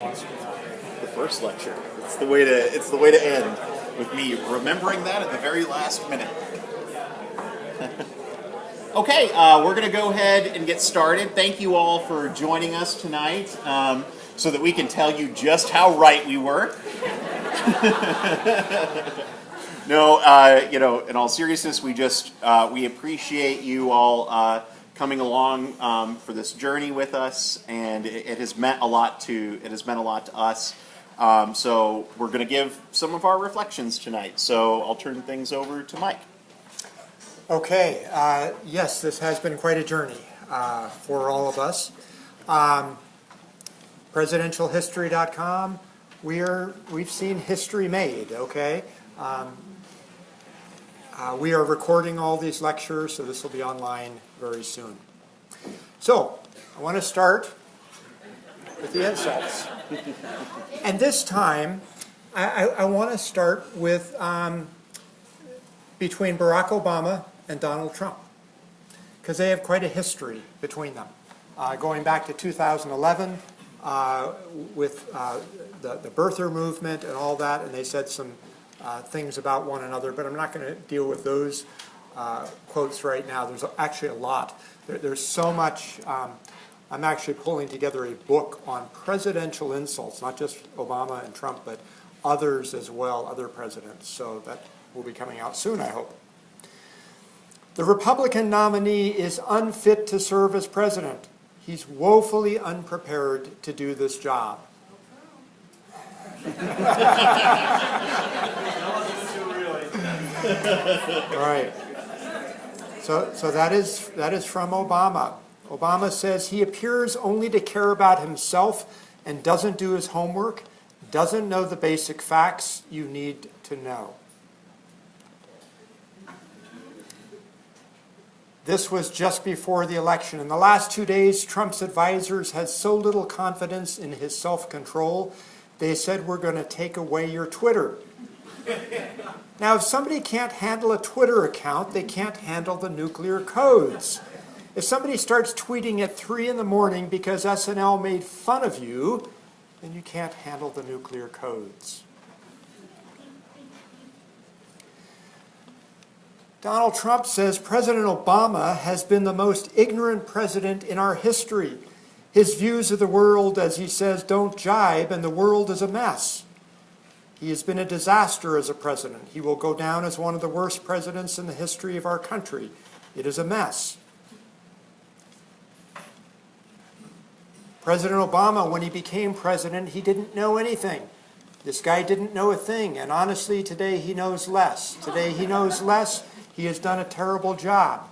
The first lecture. It's the way to end, with me remembering that at the very last minute. Okay, we're going to go ahead and get started. Thank you all for joining us tonight, so that we can tell you just how right we were. No, in all seriousness, we appreciate you all coming along for this journey with us, and it has meant a lot to us. So we're going to give some of our reflections tonight. So I'll turn things over to Mike. Okay, yes, this has been quite a journey for all of us. PresidentialHistory.com, we've seen history made, okay? We are recording all these lectures, so this will be online very soon. So, I want to start with the insults. And this time, I want to start with between Barack Obama and Donald Trump, because they have quite a history between them. Going back to 2011 with the birther movement and all that, and they said some things about one another, but I'm not going to deal with those quotes right now. There's actually a lot. There's so much. I'm actually pulling together a book on presidential insults, not just Obama and Trump, but others as well, other presidents. So that will be coming out soon, I hope. The Republican nominee is unfit to serve as president. He's woefully unprepared to do this job. Right. So that is from Obama. Obama says he appears only to care about himself and doesn't do his homework, doesn't know the basic facts you need to know. This was just before the election. In the last 2 days, Trump's advisors had so little confidence in his self-control, they said, "We're going to take away your Twitter." Now, if somebody can't handle a Twitter account, they can't handle the nuclear codes. If somebody starts tweeting at 3 in the morning because SNL made fun of you, then you can't handle the nuclear codes. Donald Trump says President Obama has been the most ignorant president in our history. His views of the world, as he says, don't jibe, and the world is a mess. He has been a disaster as a president. He will go down as one of the worst presidents in the history of our country. It is a mess. President Obama, when he became president, he didn't know anything. This guy didn't know a thing, and honestly, today he knows less. Today he knows less. He has done a terrible job.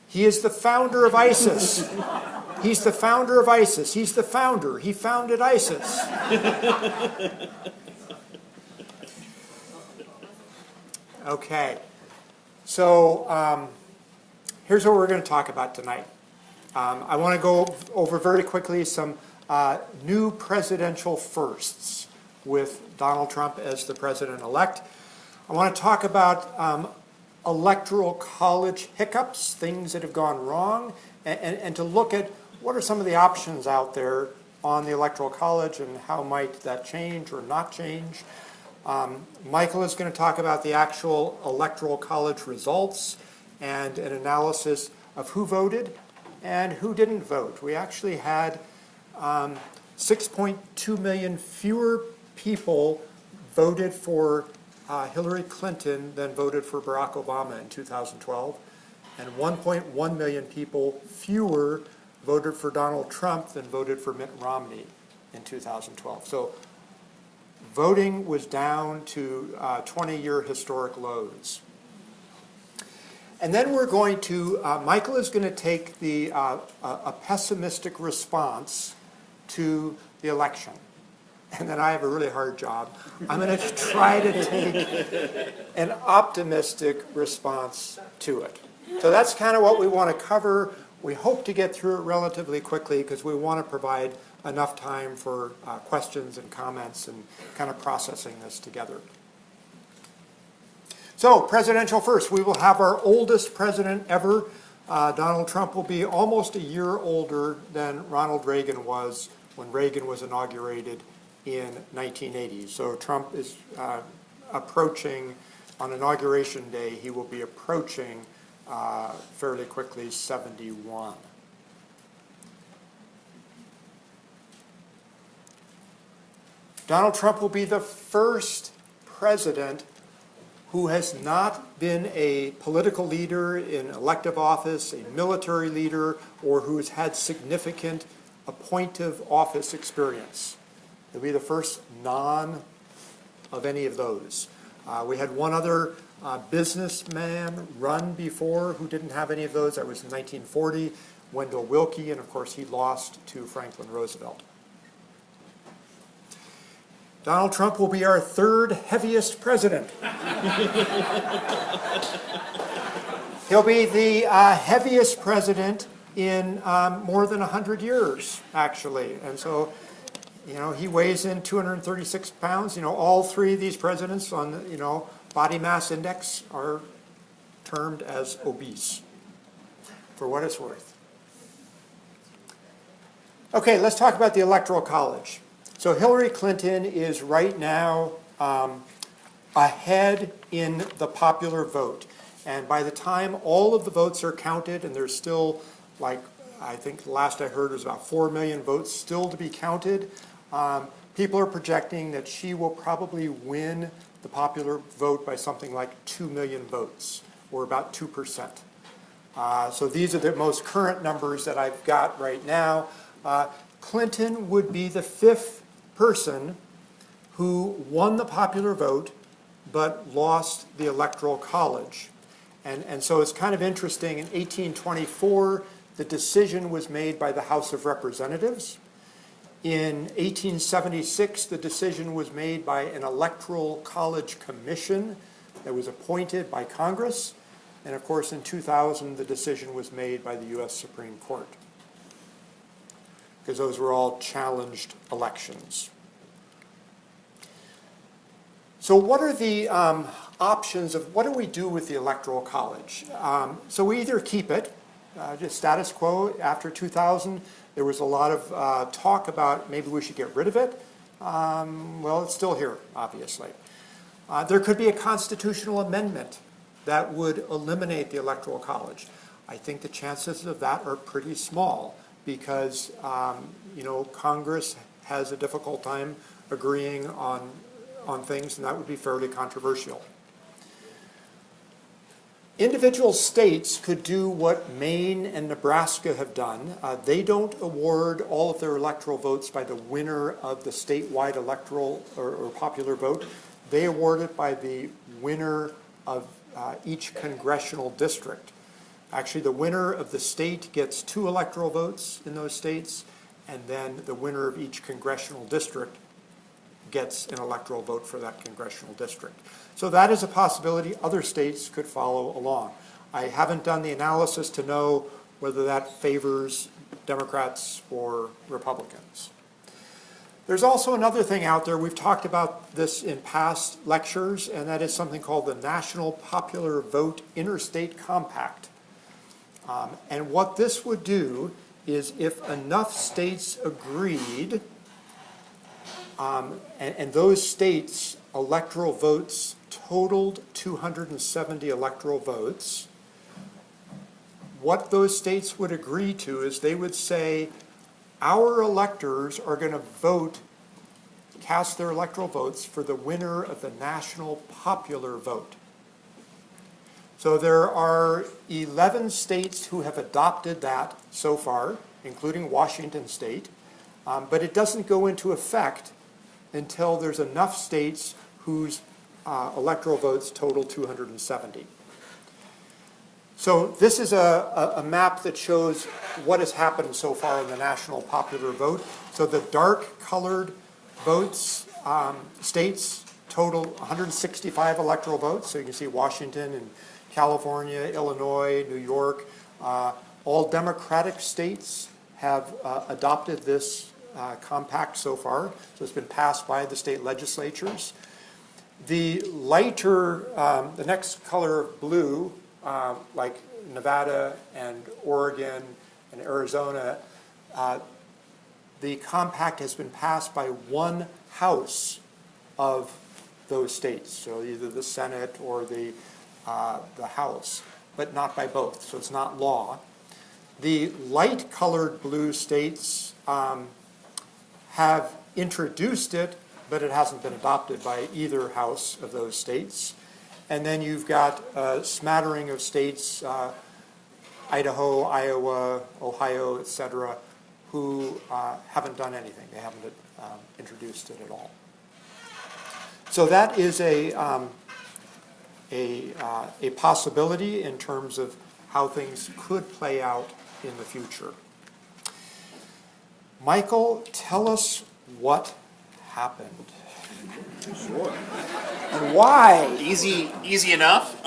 He is the founder of ISIS. He's the founder of ISIS. He's the founder. He founded ISIS. Okay. So here's what we're going to talk about tonight. I want to go over very quickly some new presidential firsts with Donald Trump as the president-elect. I want to talk about Electoral college hiccups, things that have gone wrong, and to look at what are some of the options out there on the Electoral College and how might that change or not change. Michael is going to talk about the actual Electoral College results and an analysis of who voted and who didn't vote. We actually had 6.2 million fewer people voted for Hillary Clinton than voted for Barack Obama in 2012, and 1.1 million people fewer voted for Donald Trump than voted for Mitt Romney in 2012. So voting was down to 20-year historic lows. And then we're going to, Michael is going to take a pessimistic response to the election. And then I have a really hard job. I'm going to try to take an optimistic response to it. So that's kind of what we want to cover. We hope to get through it relatively quickly because we want to provide enough time for questions and comments and kind of processing this together. So, presidential first. We will have our oldest president ever, Donald Trump will be almost a year older than Ronald Reagan was when Reagan was inaugurated in 1980. So Trump is approaching, on Inauguration Day, he will be approaching fairly quickly 71. Donald Trump will be the first president who has not been a political leader in elective office, a military leader, or who has had significant appointive office experience. He'll be the first non of any of those. We had one other businessman run before who didn't have any of those. That was in 1940, Wendell Willkie, and of course he lost to Franklin Roosevelt. Donald Trump will be our third heaviest president. He'll be the heaviest president in more than 100 years, actually. And so, he weighs in 236 pounds. All three of these presidents on the, body mass index are termed as obese, for what it's worth. Okay, let's talk about the Electoral College. So Hillary Clinton is right now ahead in the popular vote. And by the time all of the votes are counted, and there's still, I think last I heard was about 4 million votes still to be counted, people are projecting that she will probably win the popular vote by something like 2 million votes, or about 2%. So these are the most current numbers that I've got right now. Clinton would be the fifth person who won the popular vote but lost the Electoral College. And so it's kind of interesting. In 1824, the decision was made by the House of Representatives. In 1876, the decision was made by an Electoral College Commission that was appointed by Congress. And of course, in 2000, the decision was made by the U.S. Supreme Court, because those were all challenged elections. So what are the options of what do we do with the Electoral College? So we either keep it, just status quo. After 2000, there was a lot of talk about maybe we should get rid of it. Well, it's still here, obviously. There could be a constitutional amendment that would eliminate the Electoral College. I think the chances of that are pretty small, because Congress has a difficult time agreeing on things, and that would be fairly controversial. Individual states could do what Maine and Nebraska have done. They don't award all of their electoral votes by the winner of the statewide electoral or popular vote. They award it by the winner of each congressional district. Actually, the winner of the state gets 2 electoral votes in those states, and then the winner of each congressional district gets an electoral vote for that congressional district. So that is a possibility. Other states could follow along. I haven't done the analysis to know whether that favors Democrats or Republicans. There's also another thing out there. We've talked about this in past lectures, and that is something called the National Popular Vote Interstate Compact. And what this would do is, if enough states agreed, and those states' electoral votes totaled 270 electoral votes, what those states would agree to is they would say, our electors are going to cast their electoral votes for the winner of the national popular vote. So there are 11 states who have adopted that so far, including Washington State, but it doesn't go into effect until there's enough states whose electoral votes total 270. So this is a map that shows what has happened so far in the national popular vote. So the dark colored votes, states total 165 electoral votes. So you can see Washington and California, Illinois, New York. All Democratic states have adopted this compact so far. So it's been passed by the state legislatures. The lighter, the next color of blue, like Nevada and Oregon and Arizona, the compact has been passed by one house of those states, so either the Senate or the House, but not by both, so it's not law. The light-colored blue states have introduced it, but it hasn't been adopted by either house of those states. And then you've got a smattering of states, Idaho, Iowa, Ohio, etc., who haven't done anything. They haven't introduced it at all. So that is a possibility in terms of how things could play out in the future. Michael, tell us what happened. Sure. And why? Easy enough.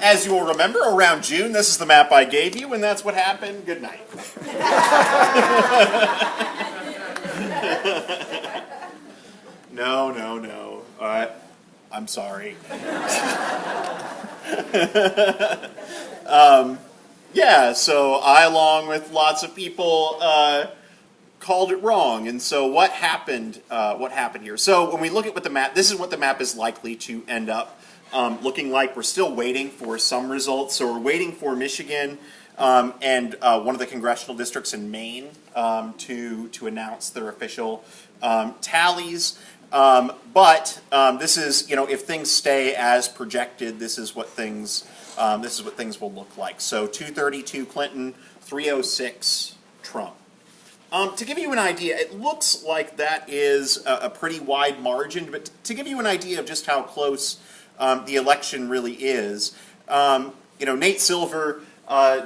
As you will remember, around June, this is the map I gave you, and that's what happened. Good night. No. I'm sorry. Yeah, so I, along with lots of people, called it wrong. And so what happened here? So when we look at what the map, this is what the map is likely to end up looking like. We're still waiting for some results. So we're waiting for Michigan and one of the congressional districts in Maine to announce their official tallies. But this is, if things stay as projected, this is what things will look like. So 232 Clinton, 306 Trump. To give you an idea, it looks like that is a pretty wide margin, but to give you an idea of just how close the election really is, Nate Silver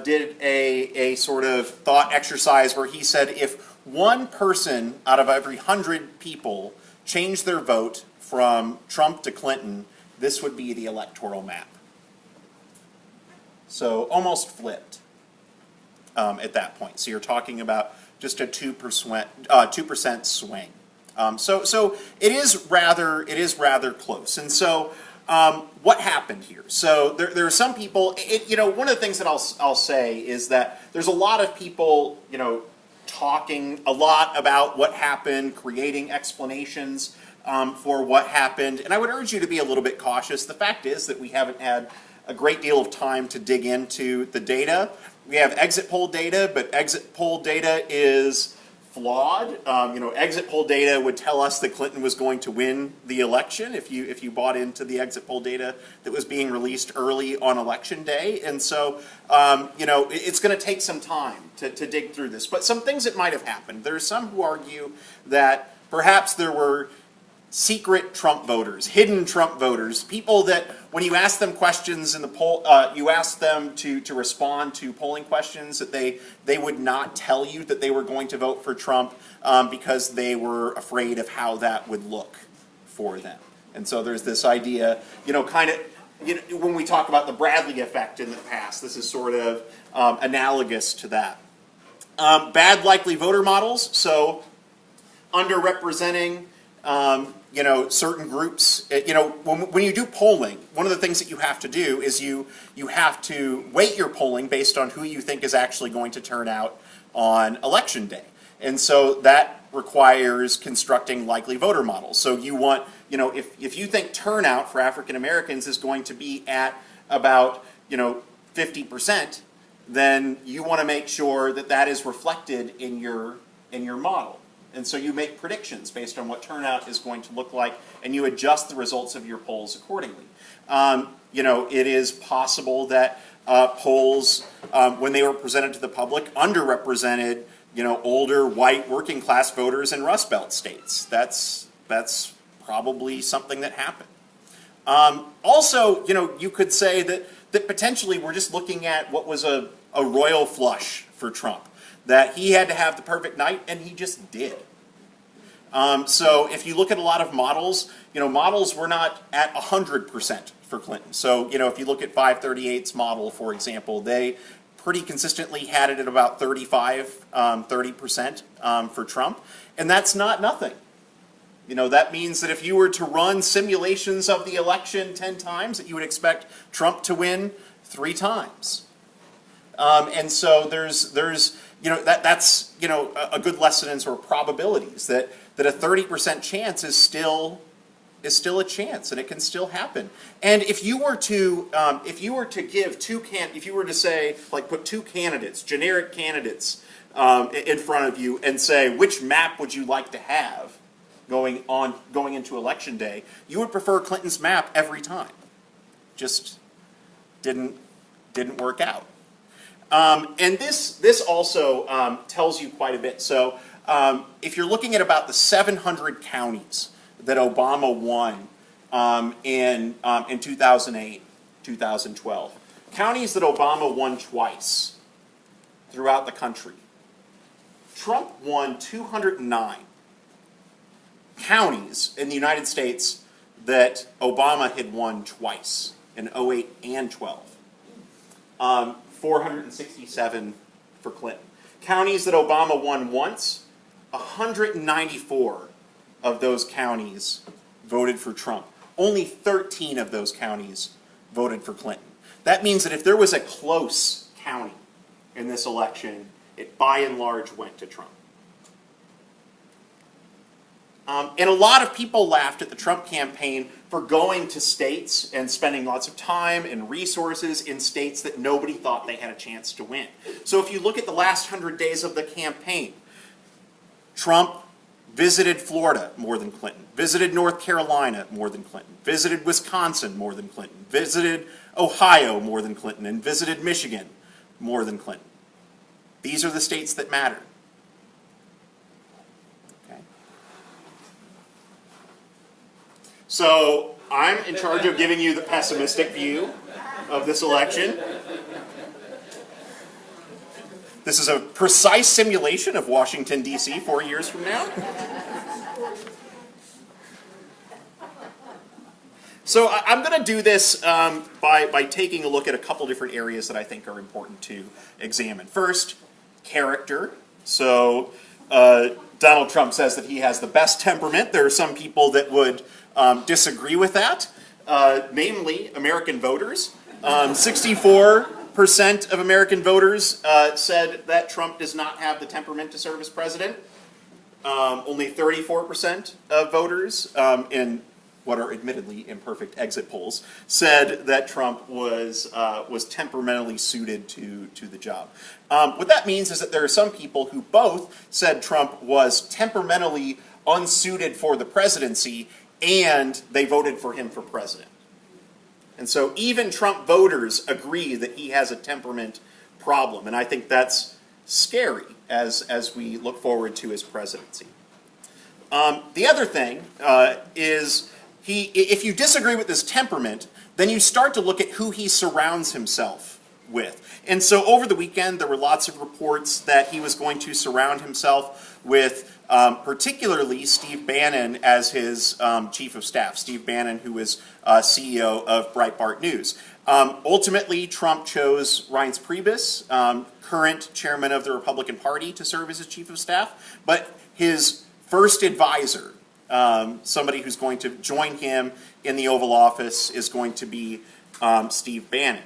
did a sort of thought exercise where he said if one person out of every 100 people changed their vote from Trump to Clinton, this would be the electoral map. So almost flipped at that point. So you're talking about just a 2% swing. So it is rather close. And so what happened here? So there are some people. One of the things that I'll say is that there's a lot of people talking a lot about what happened, creating explanations for what happened. And I would urge you to be a little bit cautious. The fact is that we haven't had a great deal of time to dig into the data. We have exit poll data, but exit poll data is flawed. Exit poll data would tell us that Clinton was going to win the election if you bought into the exit poll data that was being released early on election day. And so, it's going to take some time to dig through this. But some things that might have happened. There are some who argue that perhaps there were secret Trump voters, hidden Trump voters, people that when you ask them questions in the poll, you ask them to respond to polling questions that they would not tell you that they were going to vote for Trump because they were afraid of how that would look for them. And so there's this idea, when we talk about the Bradley effect in the past, this is sort of analogous to that. Bad likely voter models, so underrepresenting certain groups. When you do polling, one of the things that you have to do is you have to weight your polling based on who you think is actually going to turn out on election day. And so that requires constructing likely voter models. So you want, if you think turnout for African Americans is going to be at about, 50%, then you want to make sure that that is reflected in your model. And so you make predictions based on what turnout is going to look like, and you adjust the results of your polls accordingly. It is possible that polls, when they were presented to the public, underrepresented, older white working class voters in Rust Belt states. That's probably something that happened. Also, you could say that potentially we're just looking at what was a royal flush for Trump. That he had to have the perfect night, and he just did. So if you look at a lot of models, models were not at 100% for Clinton. So, if you look at 538's model, for example, they pretty consistently had it at about 30% for Trump. And that's not nothing. That means that if you were to run simulations of the election 10 times, that you would expect Trump to win 3 times. And so there's that's a good lesson in sort of probabilities, that a 30% chance is still a chance, and it can still happen. And if you were to give if you were to say, like, put two candidates, generic candidates, in front of you and say, which map would you like to have going into election day, you would prefer Clinton's map every time. Just didn't work out. And this also tells you quite a bit. So if you're looking at about the 700 counties that Obama won in 2008, 2012, counties that Obama won twice throughout the country, Trump won 209 counties in the United States that Obama had won twice in 08 and 12. 467 for Clinton. Counties that Obama won once, 194 of those counties voted for Trump. Only 13 of those counties voted for Clinton. That means that if there was a close county in this election, it by and large went to Trump. And a lot of people laughed at the Trump campaign for going to states and spending lots of time and resources in states that nobody thought they had a chance to win. So if you look at the last 100 days of the campaign, Trump visited Florida more than Clinton, visited North Carolina more than Clinton, visited Wisconsin more than Clinton, visited Ohio more than Clinton, and visited Michigan more than Clinton. These are the states that matter. Okay. So I'm in charge of giving you the pessimistic view of this election. This is a precise simulation of Washington, D.C. 4 years from now. So I'm going to do this by taking a look at a couple different areas that I think are important to examine. First, character. So Donald Trump says that he has the best temperament. There are some people that would disagree with that, namely American voters. 64% of American voters said that Trump does not have the temperament to serve as president. Only 34% of voters in what are admittedly imperfect exit polls said that Trump was temperamentally suited to the job. What that means is that there are some people who both said Trump was temperamentally unsuited for the presidency, and they voted for him for president. And so even Trump voters agree that he has a temperament problem, and I think that's scary as we look forward to his presidency. The other thing is, if you disagree with his temperament, then you start to look at who he surrounds himself with. And so over the weekend, there were lots of reports that he was going to surround himself with particularly Steve Bannon as his chief of staff. Steve Bannon, who is CEO of Breitbart News. Ultimately, Trump chose Reince Priebus, current chairman of the Republican Party, to serve as his chief of staff. But his first advisor, somebody who's going to join him in the Oval Office, is going to be Steve Bannon.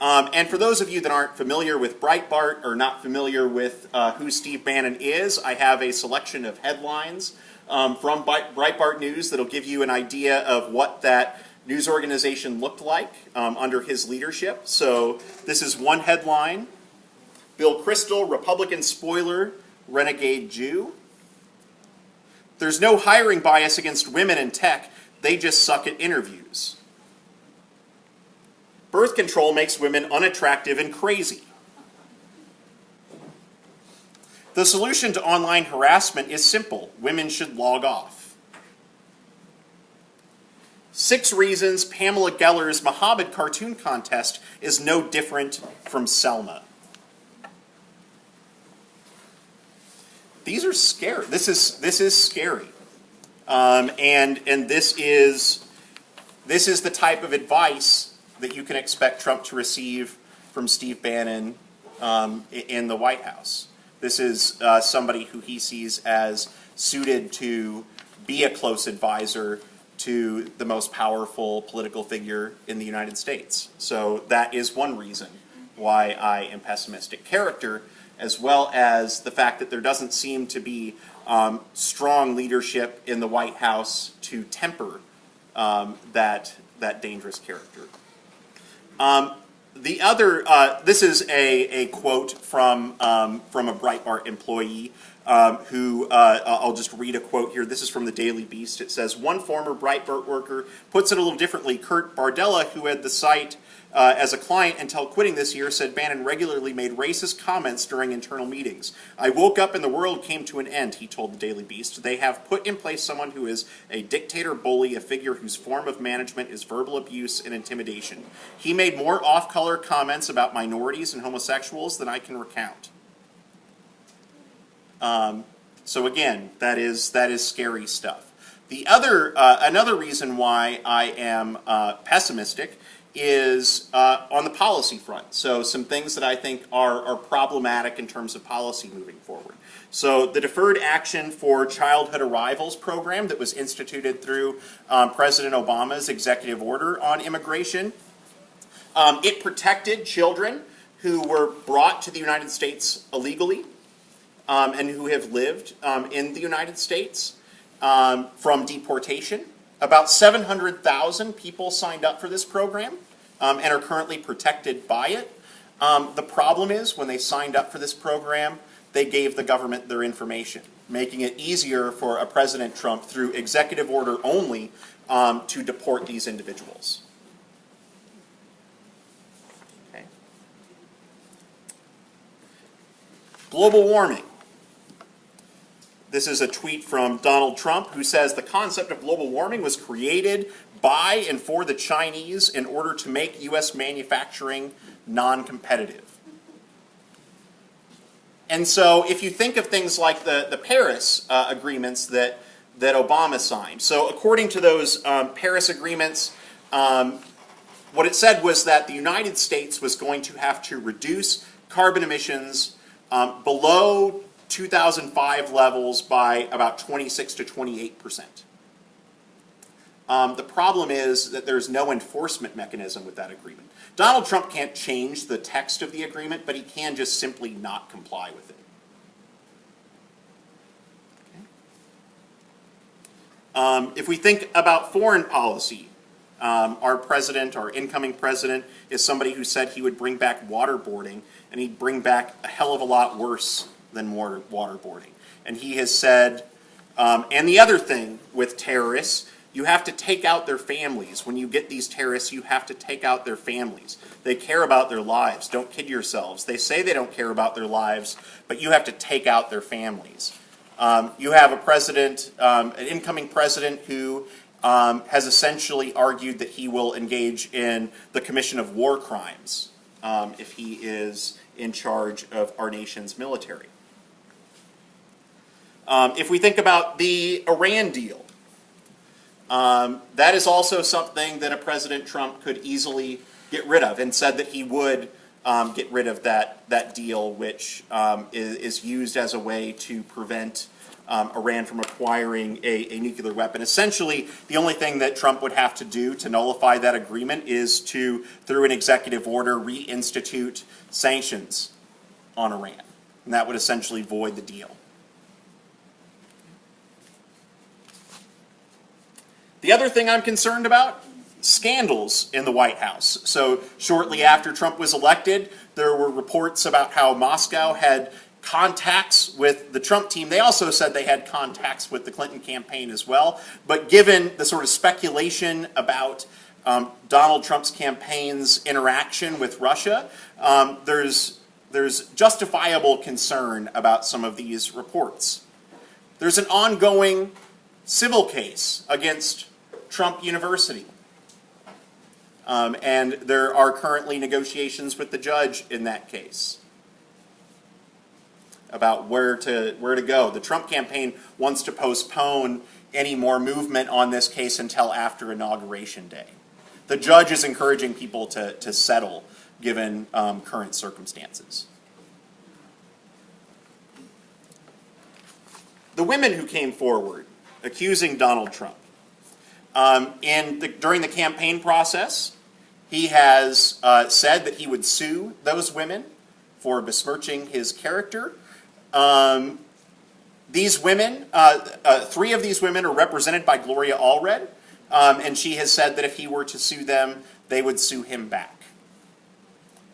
And for those of you that aren't familiar with Breitbart or not familiar with who Steve Bannon is, I have a selection of headlines from Breitbart News that'll give you an idea of what that news organization looked like under his leadership. So this is one headline: Bill Kristol, Republican spoiler, renegade Jew. There's no hiring bias against women in tech. They just suck at interviews. Birth control makes women unattractive and crazy. The solution to online harassment is simple. Women should log off. 6 reasons Pamela Geller's Mohammed cartoon contest is no different from Selma. These are scary. This is scary, and this is the type of advice that you can expect Trump to receive from Steve Bannon in the White House. This is somebody who he sees as suited to be a close advisor to the most powerful political figure in the United States. So that is one reason why I am pessimistic. Character, as well as the fact that there doesn't seem to be strong leadership in the White House to temper that dangerous character. The other, this is a quote from a Breitbart employee who, I'll just read a quote here. This is from the Daily Beast. It says, one former Breitbart worker puts it a little differently. Kurt Bardella, who had the site as a client until quitting this year, said Bannon regularly made racist comments during internal meetings. I woke up and the world came to an end, he told the Daily Beast. They have put in place someone who is a dictator bully, a figure whose form of management is verbal abuse and intimidation. He made more off-color comments about minorities and homosexuals than I can recount. So again, that is scary stuff. The other, another reason why I am pessimistic is on the policy front. So some things that I think are problematic in terms of policy moving forward. So the Deferred Action for Childhood Arrivals program that was instituted through President Obama's executive order on immigration, it protected children who were brought to the United States illegally and who have lived in the United States from deportation. About 700,000 people signed up for this program and are currently protected by it. The problem is when they signed up for this program, they gave the government their information, making it easier for a President Trump, through executive order only, to deport these individuals. Okay. Global warming. This is a tweet from Donald Trump, who says the concept of global warming was created by and for the Chinese in order to make U.S. manufacturing non-competitive. And so if you think of things like the Paris agreements that Obama signed, so according to those Paris agreements, what it said was that the United States was going to have to reduce carbon emissions below 2005 levels by about 26 to 28%. The problem is that there's no enforcement mechanism with that agreement. Donald Trump can't change the text of the agreement, but he can just simply not comply with it. Okay. If we think about foreign policy, our president, our incoming president, is somebody who said he would bring back waterboarding, and he'd bring back a hell of a lot worse than waterboarding. And he has said, and the other thing with terrorists, you have to take out their families. When you get these terrorists, you have to take out their families. They care about their lives. Don't kid yourselves. They say they don't care about their lives, but you have to take out their families. You have a president, an incoming president, who has essentially argued that he will engage in the commission of war crimes if he is in charge of our nation's military. If we think about the Iran deal, that is also something that a President Trump could easily get rid of, and said that he would get rid of that deal, which is used as a way to prevent Iran from acquiring a nuclear weapon. Essentially, the only thing that Trump would have to do to nullify that agreement is to, through an executive order, reinstitute sanctions on Iran. And that would essentially void the deal. The other thing I'm concerned about, scandals in the White House. So shortly after Trump was elected, there were reports about how Moscow had contacts with the Trump team. They also said they had contacts with the Clinton campaign as well. But given the sort of speculation about Donald Trump's campaign's interaction with Russia, there's justifiable concern about some of these reports. There's an ongoing civil case against Trump University. And there are currently negotiations with the judge in that case about where to go. The Trump campaign wants to postpone any more movement on this case until after Inauguration Day. The judge is encouraging people to settle given current circumstances. The women who came forward accusing Donald Trump during the campaign process, He has said that he would sue those women for besmirching his character. These women, 3 of these women are represented by Gloria Allred, and she has said that if he were to sue them, they would sue him back.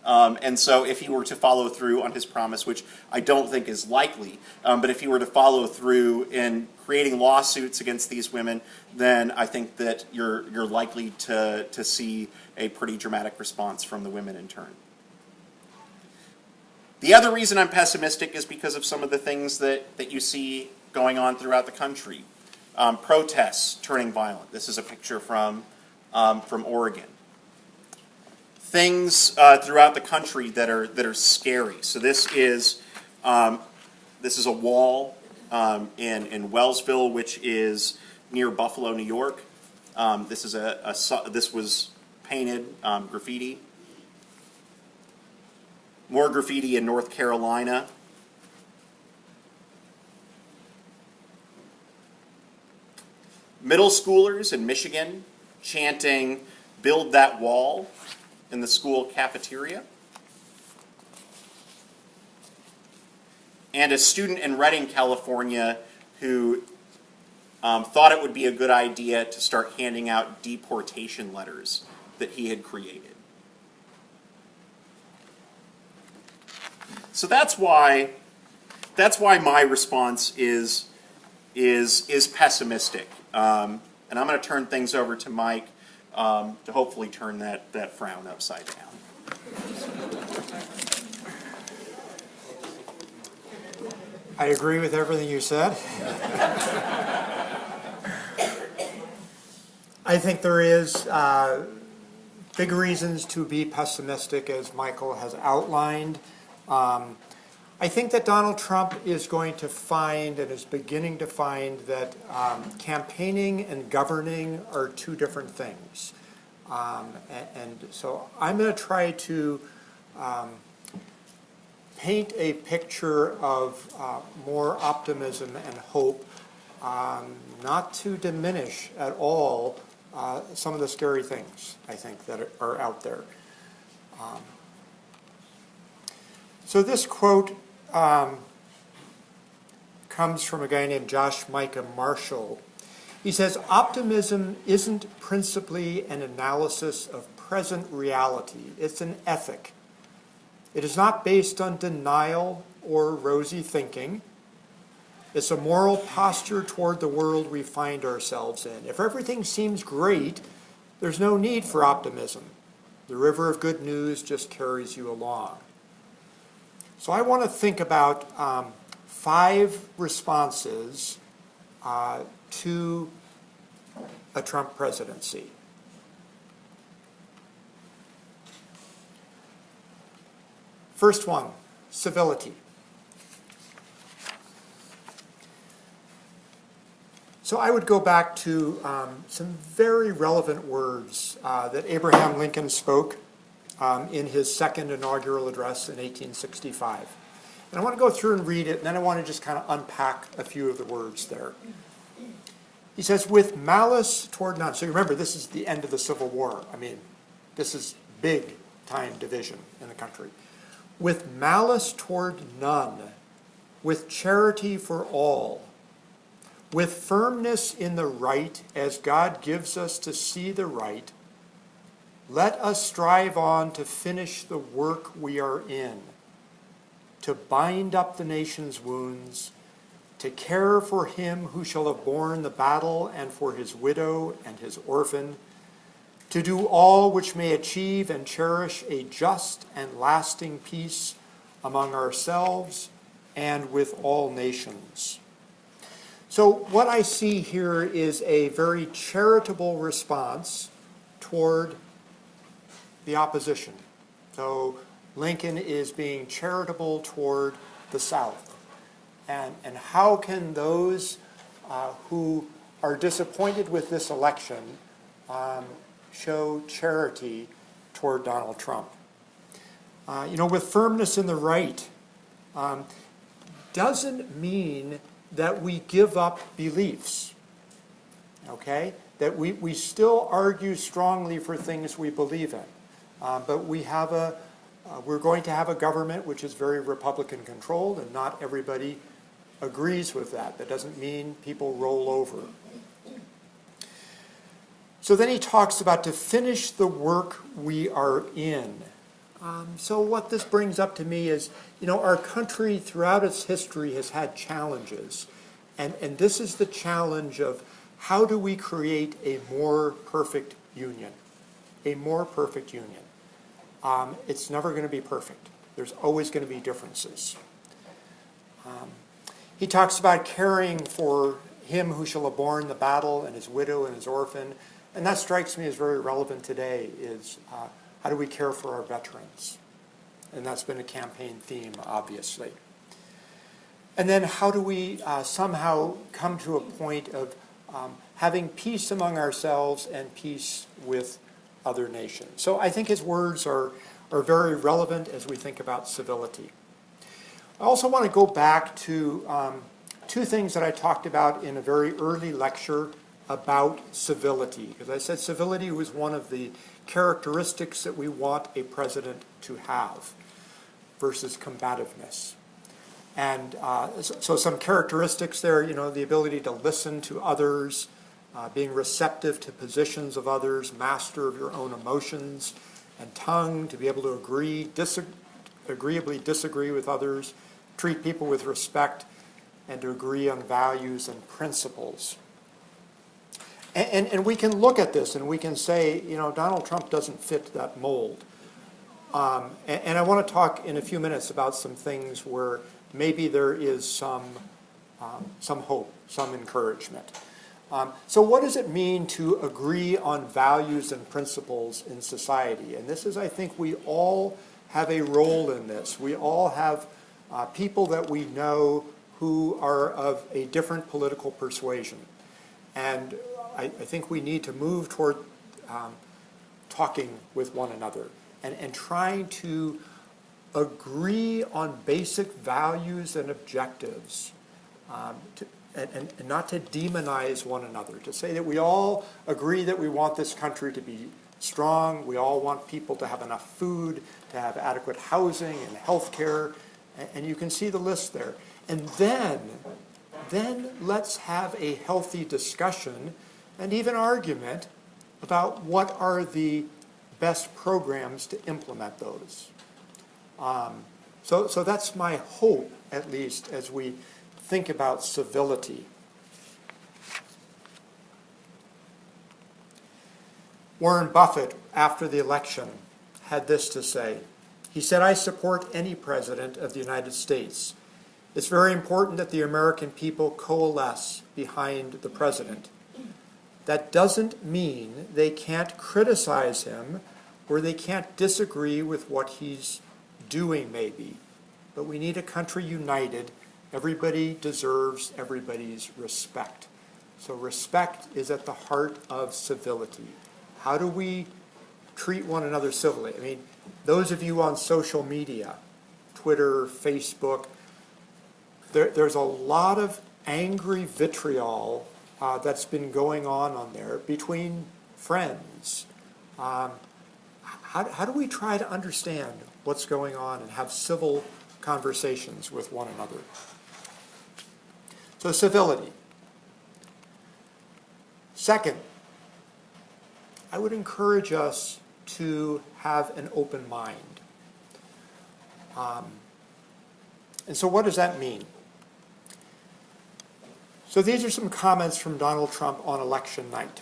And so if he were to follow through on his promise, which I don't think is likely, but if he were to follow through in creating lawsuits against these women, then I think that you're likely to see a pretty dramatic response from the women in turn. The other reason I'm pessimistic is because of some of the things that you see going on throughout the country. Protests turning violent. This is a picture from Oregon. Things throughout the country that are scary. So this is a wall in Wellsville, which is near Buffalo, New York. This was painted graffiti. More graffiti in North Carolina. Middle schoolers in Michigan chanting, "Build that wall," in the school cafeteria. And a student in Redding, California, who thought it would be a good idea to start handing out deportation letters that he had created. So that's why my response is pessimistic. And I'm going to turn things over to Mike to hopefully turn that frown upside down. I agree with everything you said. I think there is big reasons to be pessimistic, as Michael has outlined. I think that Donald Trump is going to find, and is beginning to find, that campaigning and governing are 2 different things. And so I'm going to try to paint a picture of more optimism and hope, not to diminish at all some of the scary things, I think, that are out there. So this quote comes from a guy named Josh Micah Marshall. He says, "Optimism isn't principally an analysis of present reality. It's an ethic. It is not based on denial or rosy thinking. It's a moral posture toward the world we find ourselves in. If everything seems great, there's no need for optimism. The river of good news just carries you along." So I want to think about 5 responses to a Trump presidency. First one, civility. So I would go back to some very relevant words that Abraham Lincoln spoke in his second inaugural address in 1865. And I want to go through and read it, and then I want to just kind of unpack a few of the words there. He says, "With malice toward none." So remember, this is the end of the Civil War. I mean, this is big time division in the country. "With malice toward none, with charity for all, with firmness in the right as God gives us to see the right, let us strive on to finish the work we are in, to bind up the nation's wounds, to care for him who shall have borne the battle and for his widow and his orphan, to do all which may achieve and cherish a just and lasting peace among ourselves and with all nations." So what I see here is a very charitable response toward the opposition. So Lincoln is being charitable toward the South. And how can those who are disappointed with this election show charity toward Donald Trump? With firmness in the right doesn't mean that we give up beliefs, okay? That we still argue strongly for things we believe in. But we're going to have a government which is very Republican controlled, and not everybody agrees with that. That doesn't mean people roll over. So then he talks about to finish the work we are in. So what this brings up to me is, our country throughout its history has had challenges. And this is the challenge of how do we create a more perfect union? A more perfect union. It's never going to be perfect. There's always going to be differences. He talks about caring for him who shall have borne the battle and his widow and his orphan. And that strikes me as very relevant today, is how do we care for our veterans? And that's been a campaign theme, obviously. And then how do we somehow come to a point of having peace among ourselves and peace with other nations? So I think his words are very relevant as we think about civility. I also want to go back to two things that I talked about in a very early lecture about civility, because I said civility was one of the characteristics that we want a president to have versus combativeness. And so some characteristics there, the ability to listen to others, being receptive to positions of others, master of your own emotions and tongue, to be able to agreeably disagree with others, treat people with respect, and to agree on values and principles. And we can look at this and we can say, Donald Trump doesn't fit that mold. And I want to talk in a few minutes about some things where maybe there is some hope, some encouragement. So what does it mean to agree on values and principles in society? And this is, I think, we all have a role in this. We all have people that we know who are of a different political persuasion. And I think we need to move toward talking with one another and trying to agree on basic values and objectives, and not to demonize one another, to say that we all agree that we want this country to be strong, we all want people to have enough food, to have adequate housing and health care, and you can see the list there. And then let's have a healthy discussion and even argument about what are the best programs to implement those. So that's my hope, at least, as we think about civility. Warren Buffett, after the election, had this to say. He said, "I support any president of the United States. It's very important that the American people coalesce behind the president. That doesn't mean they can't criticize him or they can't disagree with what he's doing, maybe. But we need a country united. Everybody deserves everybody's respect." So respect is at the heart of civility. How do we treat one another civilly? I mean, those of you on social media, Twitter, Facebook, there's a lot of angry vitriol that's been going on there between friends. How do we try to understand what's going on and have civil conversations with one another? So civility. Second, I would encourage us to have an open mind. And so what does that mean? So these are some comments from Donald Trump on election night.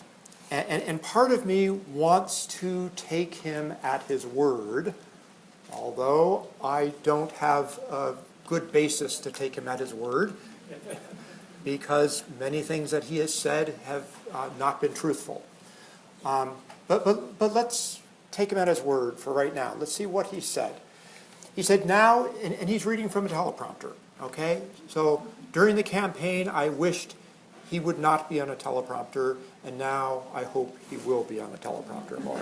And part of me wants to take him at his word, although I don't have a good basis to take him at his word, because many things that he has said have not been truthful. But let's take him at his word for right now. Let's see what he said. He said now, and he's reading from a teleprompter, okay? So during the campaign, I wished he would not be on a teleprompter, and now I hope he will be on a teleprompter more,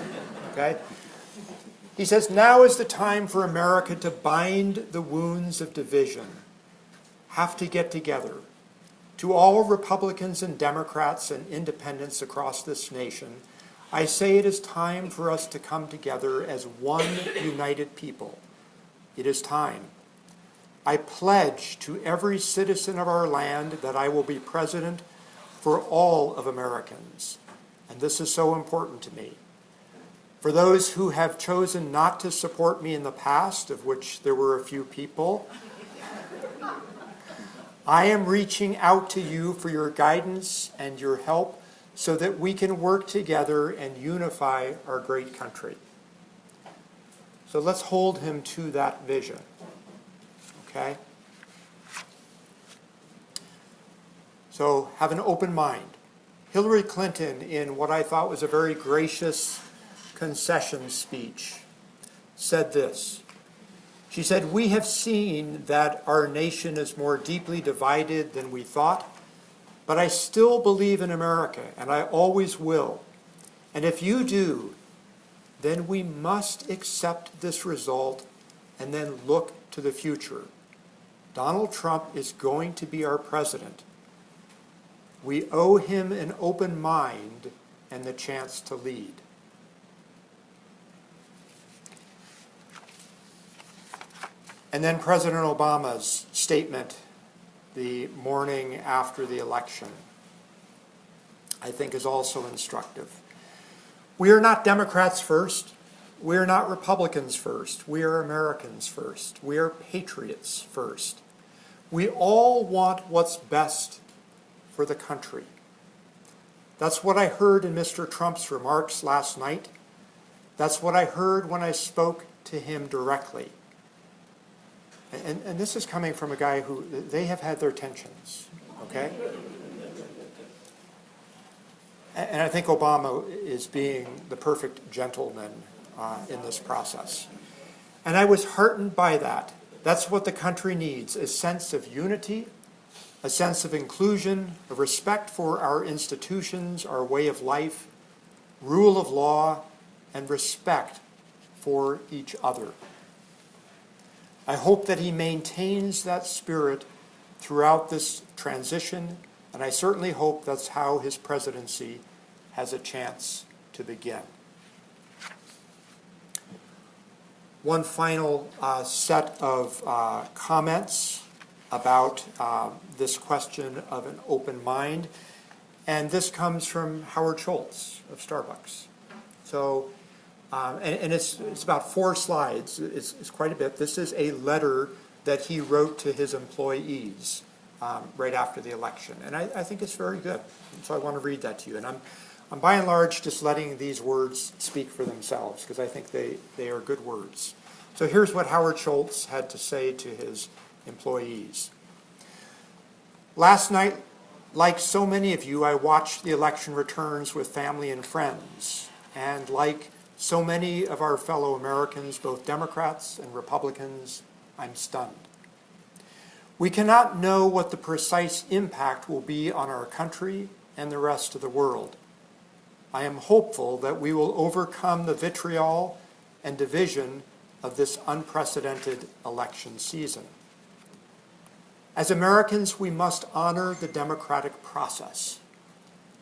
okay? He says, now is the time for America to bind the wounds of division, have to get together. To all Republicans and Democrats and independents across this nation, I say it is time for us to come together as one united people. It is time. I pledge to every citizen of our land that I will be president for all of Americans. And this is so important to me. For those who have chosen not to support me in the past, of which there were a few people, I am reaching out to you for your guidance and your help so that we can work together and unify our great country. So let's hold him to that vision. Okay? So have an open mind. Hillary Clinton, in what I thought was a very gracious concession speech, said this. She said, "We have seen that our nation is more deeply divided than we thought, but I still believe in America, and I always will. And if you do, then we must accept this result and then look to the future. Donald Trump is going to be our president. We owe him an open mind and the chance to lead." And then President Obama's statement the morning after the election, I think, is also instructive. We are not Democrats first. We are not Republicans first. We are Americans first. We are patriots first. We all want what's best for the country. That's what I heard in Mr. Trump's remarks last night. That's what I heard when I spoke to him directly. And this is coming from a guy who, they have had their tensions, okay? And I think Obama is being the perfect gentleman in this process. And I was heartened by that. That's what the country needs, a sense of unity, a sense of inclusion, a respect for our institutions, our way of life, rule of law, and respect for each other. I hope that he maintains that spirit throughout this transition, and I certainly hope that's how his presidency has a chance to begin. One final set of comments about this question of an open mind, and this comes from Howard Schultz of Starbucks. So, and it's about 4 slides. It's quite a bit. This is a letter that he wrote to his employees right after the election, and I think it's very good. And so I want to read that to you. And I'm by and large just letting these words speak for themselves because I think they are good words. So here's what Howard Schultz had to say to his employees. "Last night, like so many of you, I watched the election returns with family and friends. And like so many of our fellow Americans, both Democrats and Republicans, I'm stunned. We cannot know what the precise impact will be on our country and the rest of the world. I am hopeful that we will overcome the vitriol and division of this unprecedented election season. As Americans, we must honor the democratic process.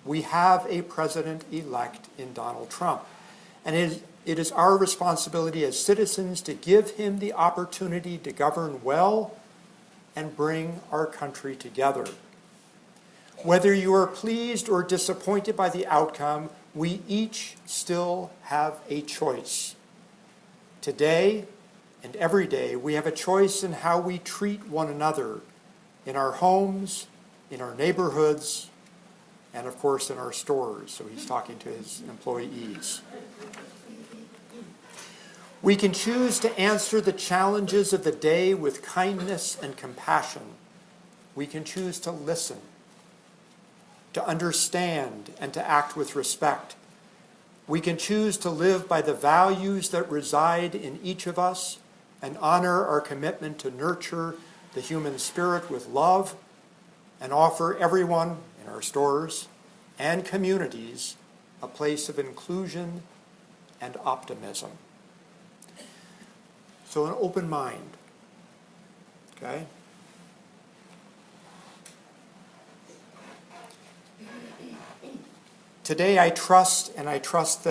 We have a president-elect in Donald Trump, and it is our responsibility as citizens to give him the opportunity to govern well and bring our country together. Whether you are pleased or disappointed by the outcome, we each still have a choice. Today and every day, we have a choice in how we treat one another in our homes, in our neighborhoods, and of course in our stores." So he's talking to his employees. "We can choose to answer the challenges of the day with kindness and compassion. We can choose to listen, to understand, and to act with respect. We can choose to live by the values that reside in each of us and honor our commitment to nurture the human spirit with love and offer everyone in our stores and communities a place of inclusion and optimism." So an open mind, okay? Today I trust you, and I trust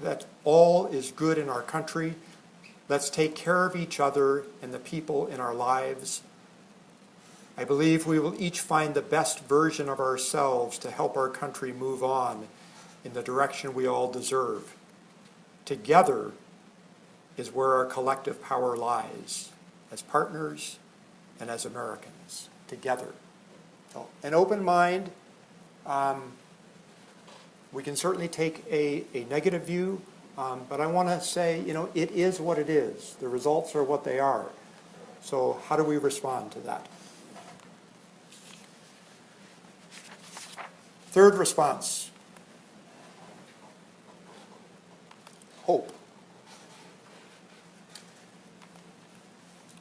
that all is good in our country. Let's take care of each other and the people in our lives. I believe we will each find the best version of ourselves to help our country move on in the direction we all deserve. Together is where our collective power lies, as partners and as Americans, together. So, an open mind. We can certainly take a negative view, but I want to say, it is what it is. The results are what they are. So how do we respond to that? Third response, hope.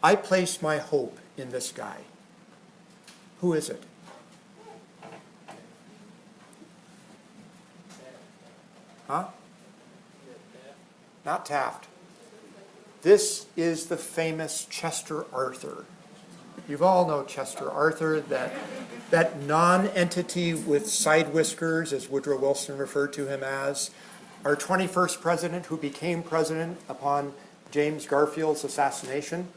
I place my hope in this guy. Who is it? Huh? Not Taft. This is the famous Chester Arthur. You all know Chester Arthur, that non-entity with side whiskers, as Woodrow Wilson referred to him as, our 21st president who became president upon James Garfield's assassination.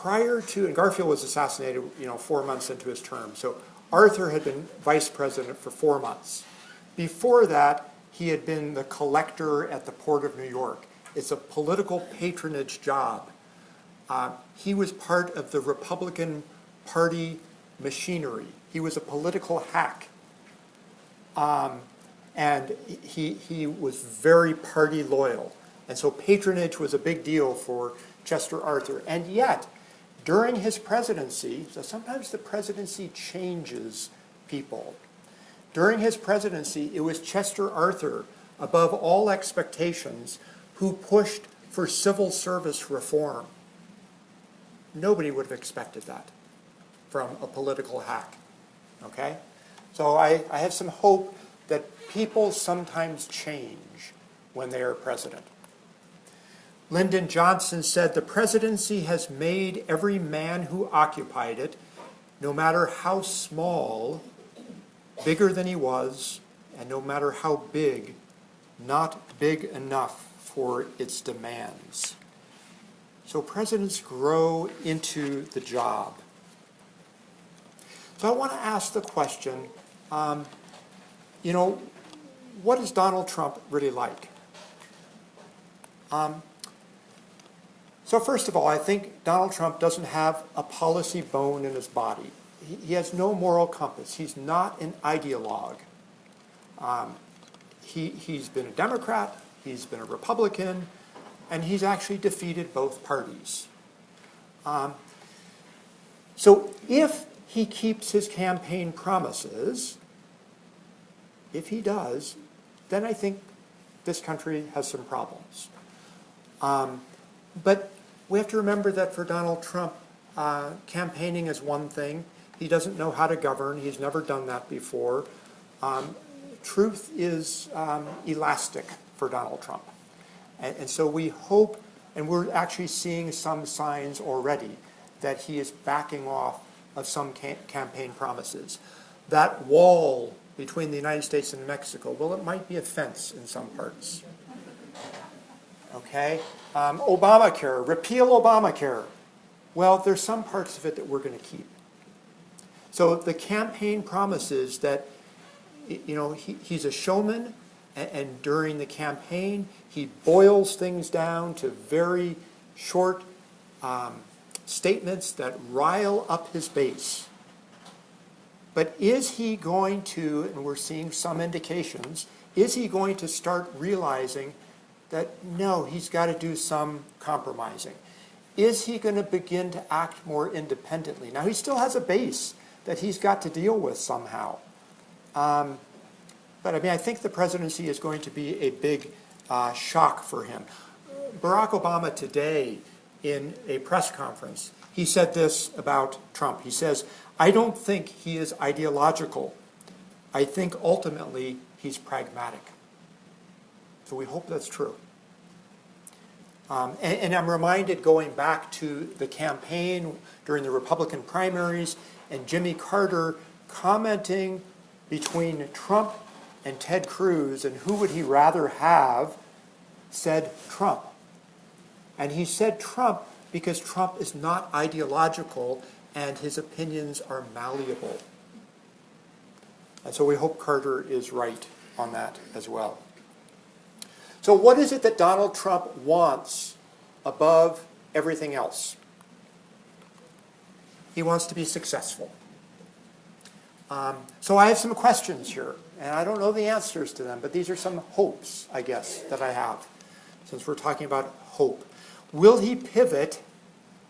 And Garfield was assassinated, 4 months into his term. So Arthur had been vice president for 4 months. Before that, he had been the collector at the Port of New York. It's a political patronage job. He was part of the Republican Party machinery. He was a political hack. And he was very party loyal. And so patronage was a big deal for Chester Arthur. And yet, during his presidency, so sometimes the presidency changes people. During his presidency, it was Chester Arthur, above all expectations, who pushed for civil service reform. Nobody would have expected that from a political hack, okay? So I have some hope that people sometimes change when they are president. Lyndon Johnson said, "The presidency has made every man who occupied it, no matter how small, bigger than he was, and no matter how big, not big enough for its demands." So presidents grow into the job. So I want to ask the question, what is Donald Trump really like? So first of all, I think Donald Trump doesn't have a policy bone in his body. He has no moral compass. He's not an ideologue. He's been a Democrat, he's been a Republican, and he's actually defeated both parties. So if he keeps his campaign promises, if he does, then I think this country has some problems. But we have to remember that for Donald Trump, campaigning is one thing. He doesn't know how to govern. He's never done that before. Truth is elastic for Donald Trump. And so we hope, and we're actually seeing some signs already, that he is backing off of some campaign promises. That wall between the United States and Mexico, well, it might be a fence in some parts. Okay? Obamacare, repeal Obamacare. Well, there's some parts of it that we're going to keep. So the campaign promises that, he's a showman, and during the campaign, he boils things down to very short statements that rile up his base. But is he going to, and we're seeing some indications, is he going to start realizing that, no, he's got to do some compromising? Is he going to begin to act more independently? Now, he still has a base that he's got to deal with somehow. But I think the presidency is going to be a big shock for him. Barack Obama today, in a press conference, he said this about Trump. He says, "I don't think he is ideological. I think ultimately he's pragmatic." So we hope that's true. And I'm reminded going back to the campaign during the Republican primaries and Jimmy Carter commenting between Trump and Ted Cruz and who would he rather have, said Trump. And he said Trump because Trump is not ideological and his opinions are malleable. And so we hope Carter is right on that as well. So what is it that Donald Trump wants above everything else? He wants to be successful. So I have some questions here, and I don't know the answers to them, but these are some hopes, I guess, that I have, since we're talking about hope. Will he pivot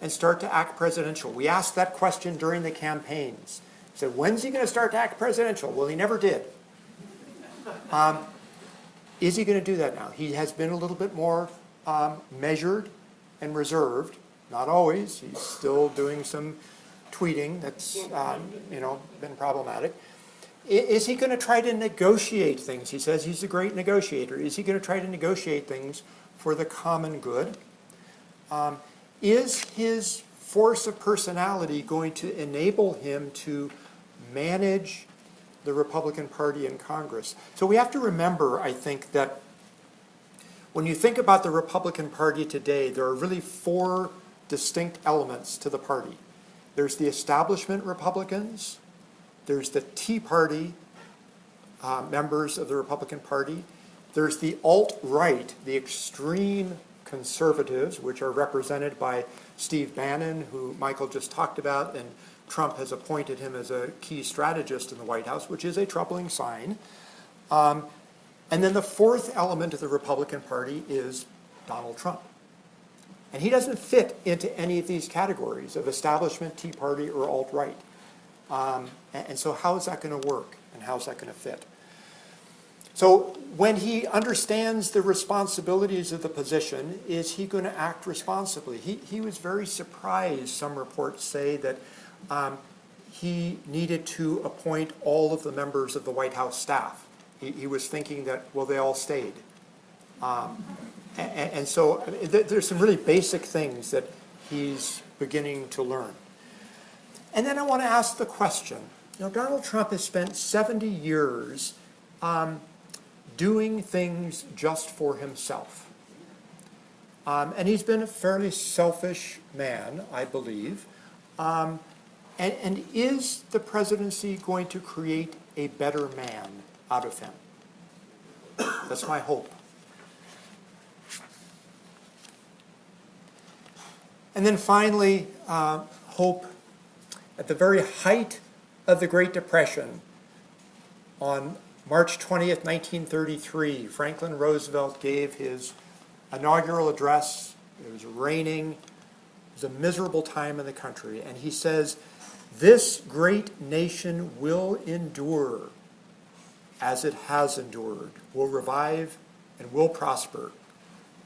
and start to act presidential? We asked that question during the campaigns. He said, when's he going to start to act presidential? Well, he never did. Is he going to do that now? He has been a little bit more measured and reserved. Not always. He's still doing some tweeting that's been problematic. Is he going to try to negotiate things? He says he's a great negotiator. Is he going to try to negotiate things for the common good? Is his force of personality going to enable him to manage the Republican Party in Congress? So we have to remember, I think, that when you think about the Republican Party today, there are really four distinct elements to the party. There's the establishment Republicans, there's the Tea Party members of the Republican Party, there's the alt-right, the extreme conservatives, which are represented by Steve Bannon, who Michael just talked about, and Trump has appointed him as a key strategist in the White House, which is a troubling sign. And then the fourth element of the Republican Party is Donald Trump. And he doesn't fit into any of these categories of establishment, Tea Party, or alt-right. And so how is that going to work, and how is that going to fit? So when he understands the responsibilities of the position, is he going to act responsibly? He was very surprised, some reports say, that he needed to appoint all of the members of the White House staff. He was thinking that, well, they all stayed. And so there's some really basic things that he's beginning to learn. And then I want to ask the question, Donald Trump has spent 70 years doing things just for himself. And he's been a fairly selfish man, I believe. And is the presidency going to create a better man out of him? That's my hope. And then finally, hope. At the very height of the Great Depression, on March 20th, 1933, Franklin Roosevelt gave his inaugural address. It was raining. It was a miserable time in the country. And he says, "This great nation will endure as it has endured, will revive and will prosper."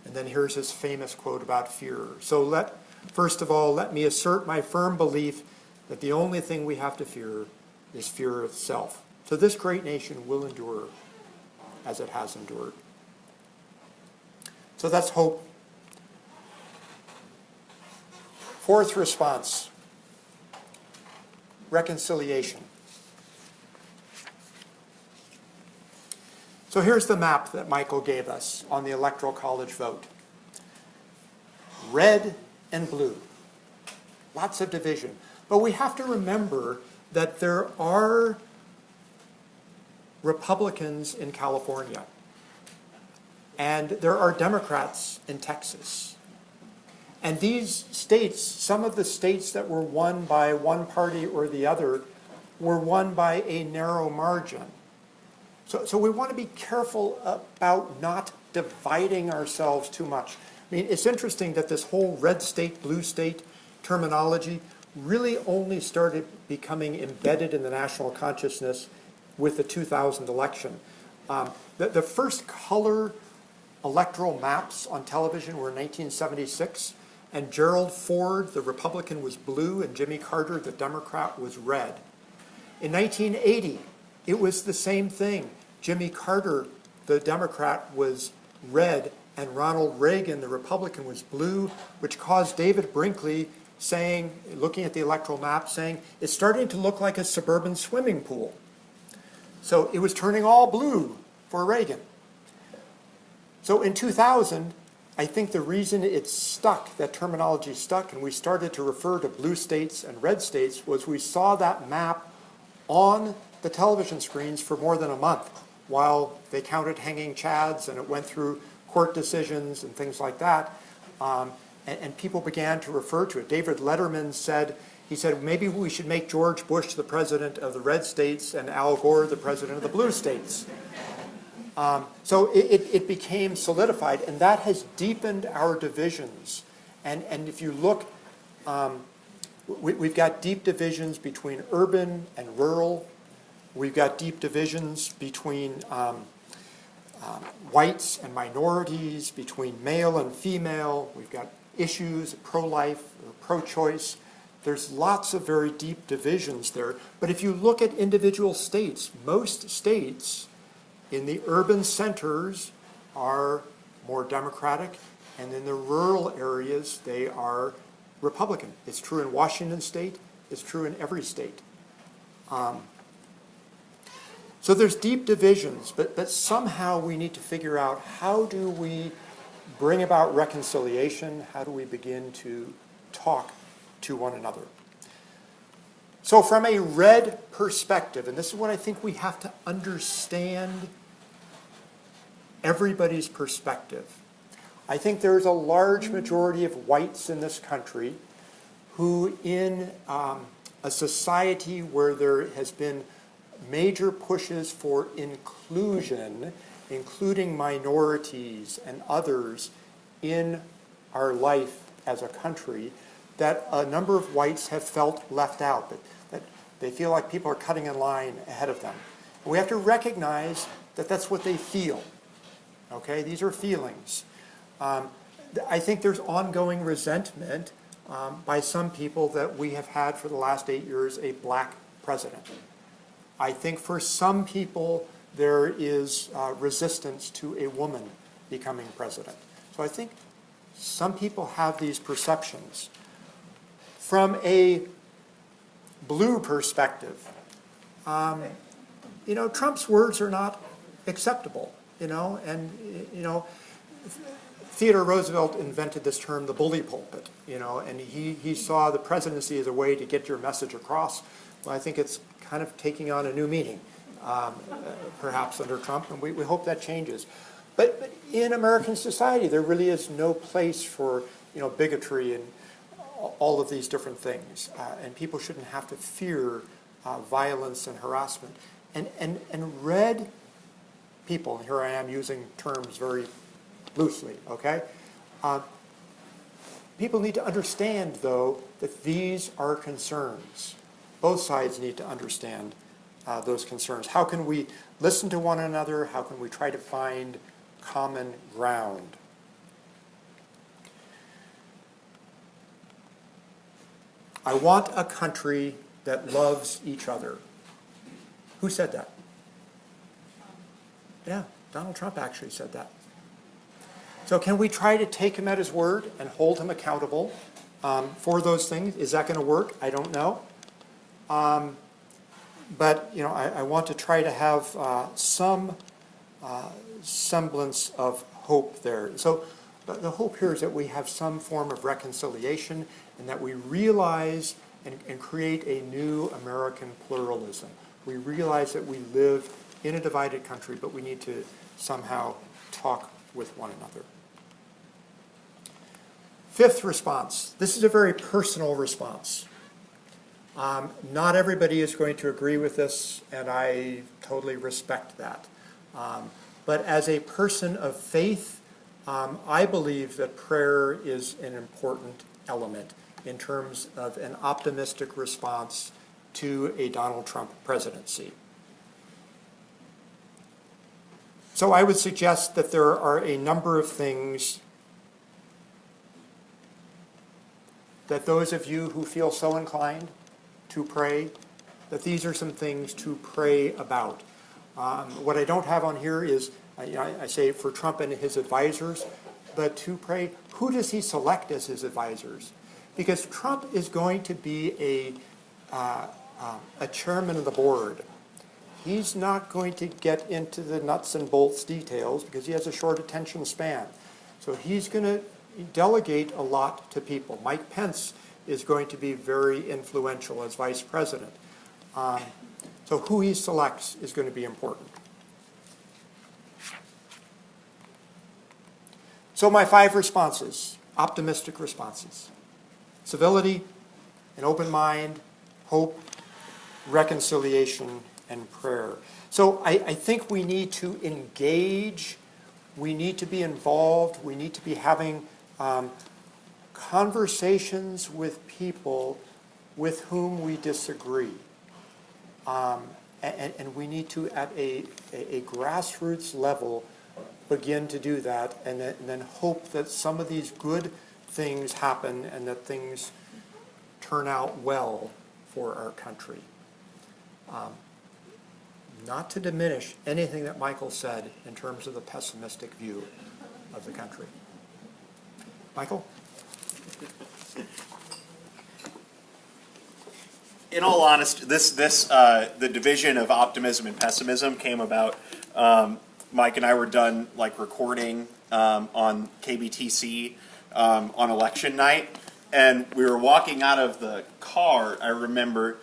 And then here's his famous quote about fear. So first of all, let me assert my firm belief that the only thing we have to fear is fear itself. So this great nation will endure as it has endured. So that's hope. Fourth response, reconciliation. So here's the map that Michael gave us on the Electoral College vote. Red and blue. Lots of division. But we have to remember that there are Republicans in California, and there are Democrats in Texas. And these states, some of the states that were won by one party or the other, were won by a narrow margin. So we want to be careful about not dividing ourselves too much. I mean, it's interesting that this whole red state, blue state terminology really only started becoming embedded in the national consciousness with the 2000 election. The first color electoral maps on television were in 1976, and Gerald Ford, the Republican, was blue, and Jimmy Carter, the Democrat, was red. In 1980, it was the same thing. Jimmy Carter, the Democrat, was red, and Ronald Reagan, the Republican, was blue, which caused David Brinkley saying, looking at the electoral map, saying, it's starting to look like a suburban swimming pool. So it was turning all blue for Reagan. So in 2000, I think the reason it stuck, that terminology stuck, and we started to refer to blue states and red states, was we saw that map on the television screens for more than a month while they counted hanging chads and it went through court decisions and things like that. And people began to refer to it. David Letterman said, he said, maybe we should make George Bush the president of the red states and Al Gore the president of the blue states. So it became solidified, and that has deepened our divisions. And if you look, we've got deep divisions between urban and rural. We've got deep divisions between whites and minorities, between male and female. We've got issues, pro-life, pro-choice. There's lots of very deep divisions there. But if you look at individual states, most states in the urban centers are more Democratic, and in the rural areas, they are Republican. It's true in Washington state. It's true in every state. So there's deep divisions, but somehow we need to figure out how do we bring about reconciliation? How do we begin to talk to one another? So from a red perspective, and this is what I think we have to understand everybody's perspective. I think there's a large majority of whites in this country who in a society where there has been major pushes for inclusion, including minorities and others in our life as a country, that a number of whites have felt left out, that they feel like people are cutting in line ahead of them. And we have to recognize that that's what they feel. Okay, these are feelings. I think there's ongoing resentment by some people that we have had for the last 8 years a black president. I think for some people there is resistance to a woman becoming president. So I think some people have these perceptions. From a blue perspective, Trump's words are not acceptable, and Theodore Roosevelt invented this term, the bully pulpit, and he saw the presidency as a way to get your message across. Well, I think it's kind of taking on a new meaning, perhaps under Trump, and we hope that changes. But in American society, there really is no place for bigotry and all of these different things, and people shouldn't have to fear violence and harassment. And red people, and here I am using terms very loosely, okay? People need to understand, though, that these are concerns. Both sides need to understand those concerns. How can we listen to one another? How can we try to find common ground? I want a country that loves each other. Who said that? Yeah, Donald Trump actually said that. So can we try to take him at his word and hold him accountable for those things? Is that going to work? I don't know. But I want to try to have some semblance of hope there. So the hope here is that we have some form of reconciliation and that we realize and create a new American pluralism. We realize that we live in a divided country, but we need to somehow talk with one another. Fifth response. This is a very personal response. Not everybody is going to agree with this, and I totally respect that. But as a person of faith, I believe that prayer is an important element in terms of an optimistic response to a Donald Trump presidency. So I would suggest that there are a number of things that those of you who feel so inclined to pray, that these are some things to pray about. What I don't have on here is, I say for Trump and his advisors, but to pray, who does he select as his advisors? Because Trump is going to be a chairman of the board. He's not going to get into the nuts and bolts details because he has a short attention span. So he's going to delegate a lot to people. Mike Pence is going to be very influential as vice president. So who he selects is going to be important. So my 5 responses, optimistic responses: civility, an open mind, hope, reconciliation, and prayer. So I think we need to engage, we need to be involved, we need to be having conversations with people with whom we disagree. And we need to, at a grassroots level, begin to do that, and then hope that some of these good things happen and that things turn out well for our country. Not to diminish anything that Michael said in terms of the pessimistic view of the country. Michael? In all honesty, the division of optimism and pessimism came about. Mike and I were done recording on KBTC on election night, and we were walking out of the car, I remember,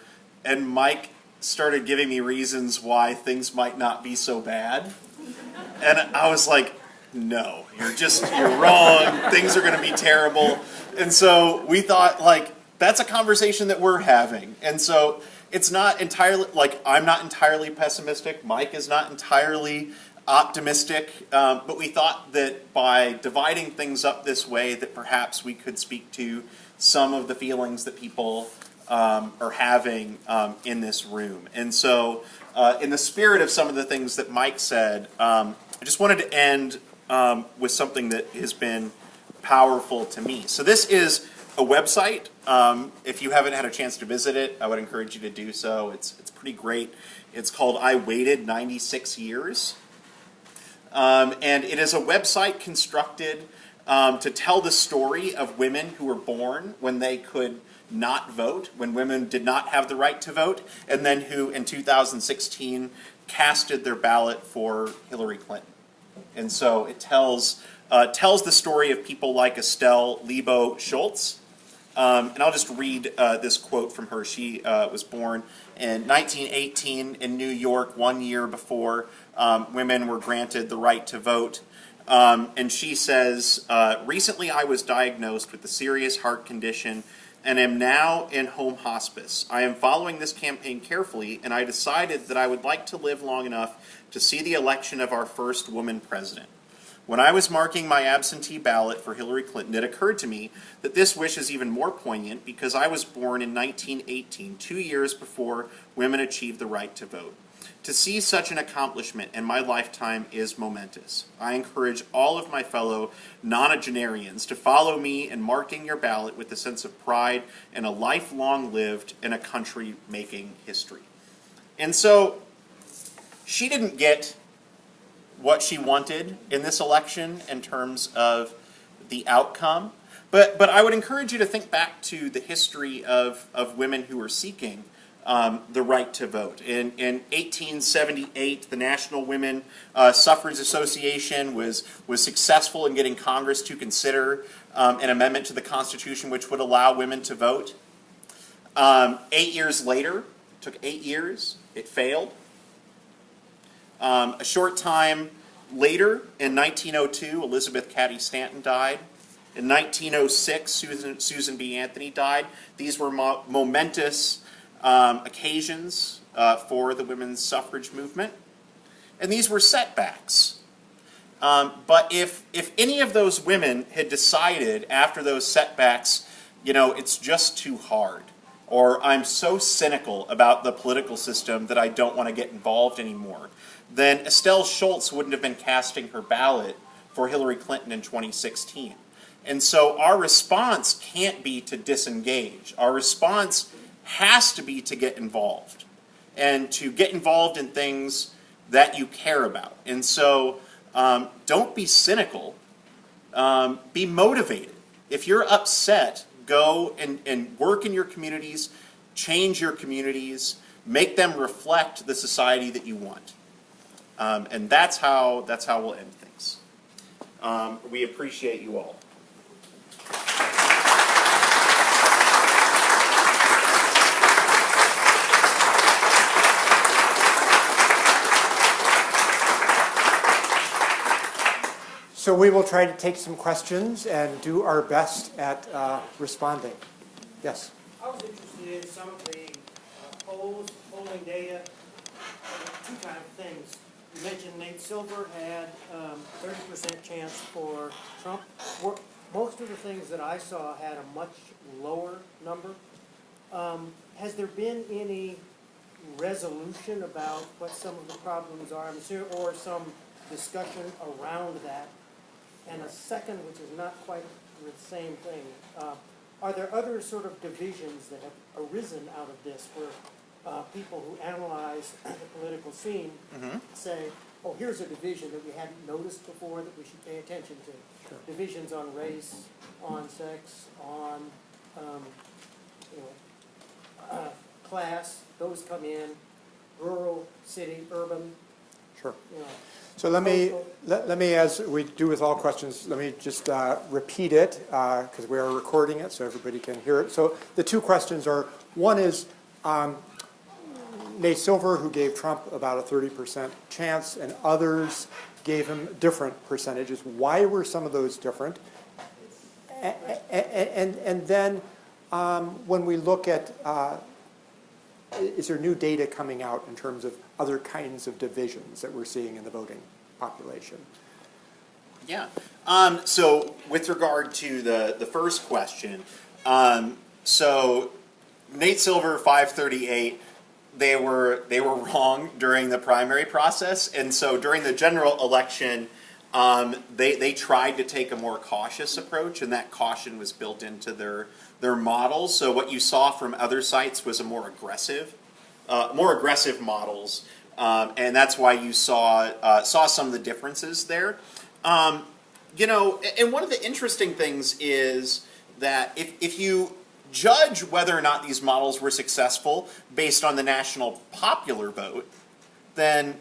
and Mike started giving me reasons why things might not be so bad. And I was like, no, you're wrong. Things are going to be terrible. And so we thought, that's a conversation that we're having. And so it's not entirely, I'm not entirely pessimistic. Mike is not entirely optimistic. But we thought that by dividing things up this way, that perhaps we could speak to some of the feelings that people are having in this room. And so in the spirit of some of the things that Mike said, I just wanted to end with something that has been powerful to me. So this is a website. If you haven't had a chance to visit it, I would encourage you to do so. It's pretty great. It's called I Waited 96 Years. And it is a website constructed to tell the story of women who were born when they could not vote, when women did not have the right to vote, and then who in 2016 casted their ballot for Hillary Clinton. And so it tells the story of people like Estelle Lebo Schultz. And I'll just read this quote from her. She was born in 1918 in New York, 1 year before women were granted the right to vote. And she says, recently I was diagnosed with a serious heart condition and am now in home hospice. I am following this campaign carefully, and I decided that I would like to live long enough to see the election of our first woman president. When I was marking my absentee ballot for Hillary Clinton, it occurred to me that this wish is even more poignant because I was born in 1918, 2 years before women achieved the right to vote. To see such an accomplishment in my lifetime is momentous. I encourage all of my fellow nonagenarians to follow me in marking your ballot with a sense of pride and a lifelong lived in a country making history. And so she didn't get what she wanted in this election in terms of the outcome, but I would encourage you to think back to the history of women who were seeking the right to vote. In 1878, the National Women Suffrage Association was successful in getting Congress to consider an amendment to the Constitution which would allow women to vote. 8 years later, it took 8 years, it failed. A short time later, in 1902, Elizabeth Cady Stanton died. In 1906, Susan B. Anthony died. These were momentous occasions for the women's suffrage movement. And these were setbacks. But if any of those women had decided after those setbacks, it's just too hard, or I'm so cynical about the political system that I don't want to get involved anymore, then Estelle Schultz wouldn't have been casting her ballot for Hillary Clinton in 2016. And so our response can't be to disengage. Our response has to be to get involved, and to get involved in things that you care about. And so don't be cynical be motivated. If you're upset, go and work in your communities, change your communities, make them reflect the society that you want. And that's how we'll end things. We appreciate you all. So we will try to take some questions and do our best at responding. Yes? I was interested in some of the polling data, two kind of things. You mentioned Nate Silver had 30% chance for Trump. Most of the things that I saw had a much lower number. Has there been any resolution about what some of the problems are, or some discussion around that? And a second, which is not quite the same thing, are there other sort of divisions that have arisen out of this where people who analyze the political scene say, oh, here's a division that we hadn't noticed before that we should pay attention to. Sure. Divisions on race, on sex, on class, those come in, rural, city, urban. Sure. You know. So let me, as we do with all questions, let me just repeat it, because we are recording it so everybody can hear it. So the two questions are, one is Nate Silver, who gave Trump about a 30% chance, and others gave him different percentages. Why were some of those different? And then when we look at, is there new data coming out in terms of other kinds of divisions that we're seeing in the voting population? Yeah. So with regard to the first question, so Nate Silver, 538, they were wrong during the primary process, and so during the general election, they tried to take a more cautious approach, and that caution was built into their models. So what you saw from other sites was a more aggressive models, and that's why you saw some of the differences there. And one of the interesting things is that if you judge whether or not these models were successful based on the national popular vote, then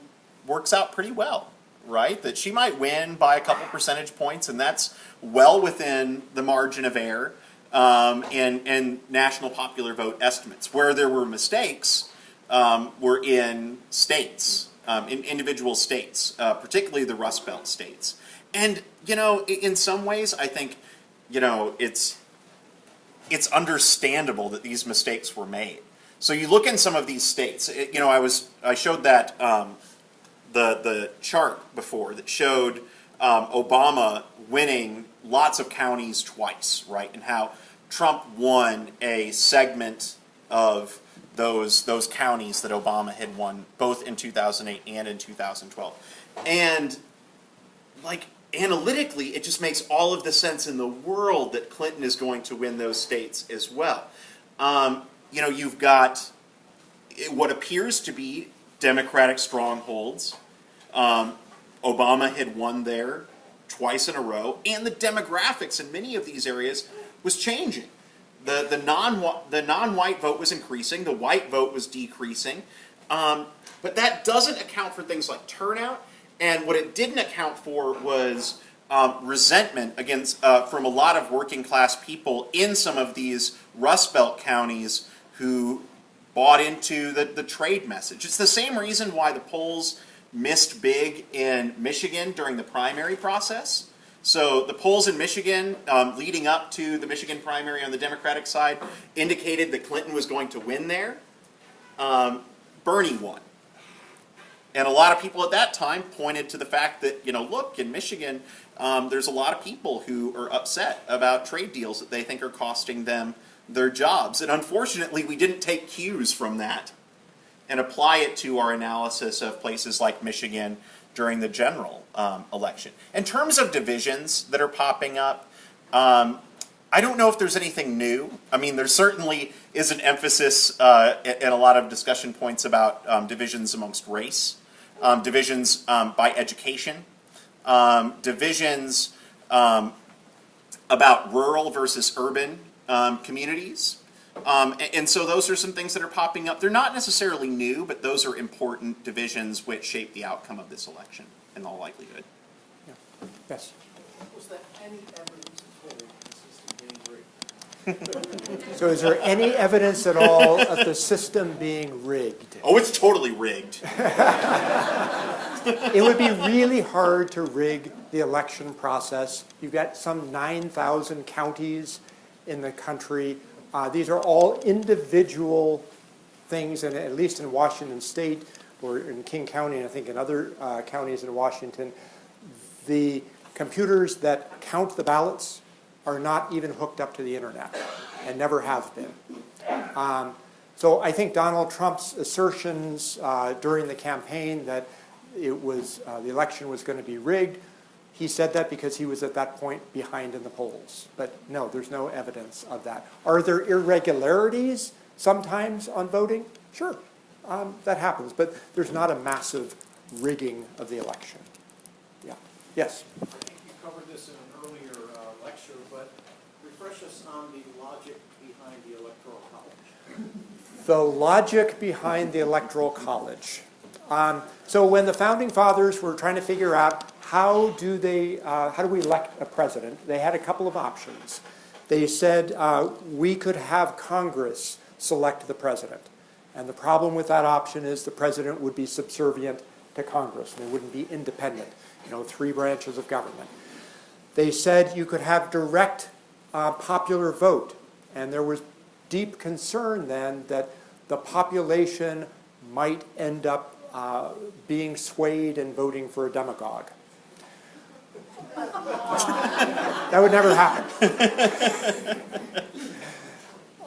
works out pretty well, right? That she might win by a couple percentage points, and that's well within the margin of error in national popular vote estimates. Where there were mistakes were in states, in individual states, particularly the Rust Belt states. And, in some ways, I think, it's understandable that these mistakes were made. So you look in some of these states. I showed that the chart before that showed Obama winning lots of counties twice, right? And how Trump won a segment of those counties that Obama had won both in 2008 and in 2012. And analytically, it just makes all of the sense in the world that Clinton is going to win those states as well. You've got what appears to be Democratic strongholds. Obama had won there twice in a row, and the demographics in many of these areas was changing. The non-white vote was increasing, the white vote was decreasing, but that doesn't account for things like turnout. And what it didn't account for was resentment against from a lot of working class people in some of these Rust Belt counties who bought into the trade message. It's the same reason why the polls missed big in Michigan during the primary process. So the polls in Michigan leading up to the Michigan primary on the Democratic side indicated that Clinton was going to win there. Bernie won. And a lot of people at that time pointed to the fact that, look, in Michigan, there's a lot of people who are upset about trade deals that they think are costing them their jobs. And unfortunately, we didn't take cues from that and apply it to our analysis of places like Michigan during the general election. In terms of divisions that are popping up, I don't know if there's anything new. I mean, there certainly is an emphasis and a lot of discussion points about divisions amongst race. Divisions by education, divisions about rural versus urban communities. And so those are some things that are popping up. They're not necessarily new, but those are important divisions which shape the outcome of this election in all likelihood. Yeah. Yes. Was there any evidence at all of the system being rigged? So is there any evidence at all of the system being rigged? Oh, it's totally rigged. It would be really hard to rig the election process. You've got some 9,000 counties in the country. These are all individual things, and at least in Washington State or in King County, and I think in other counties in Washington, the computers that count the ballots are not even hooked up to the internet and never have been. So I think Donald Trump's assertions during the campaign that it was the election was going to be rigged, he said that because he was at that point behind in the polls. But no, there's no evidence of that. Are there irregularities sometimes on voting? Sure, that happens, but there's not a massive rigging of the election. Yeah. Yes? I think you covered this in an earlier lecture, but refresh us on the logic behind the Electoral College. The logic behind the Electoral College. So when the Founding Fathers were trying to figure out how do we elect a president, they had a couple of options. They said we could have Congress select the president. And the problem with that option is the president would be subservient to Congress. And it wouldn't be independent, 3 branches of government. They said you could have direct popular vote. And there was deep concern then that the population might end up being swayed and voting for a demagogue. That would never happen.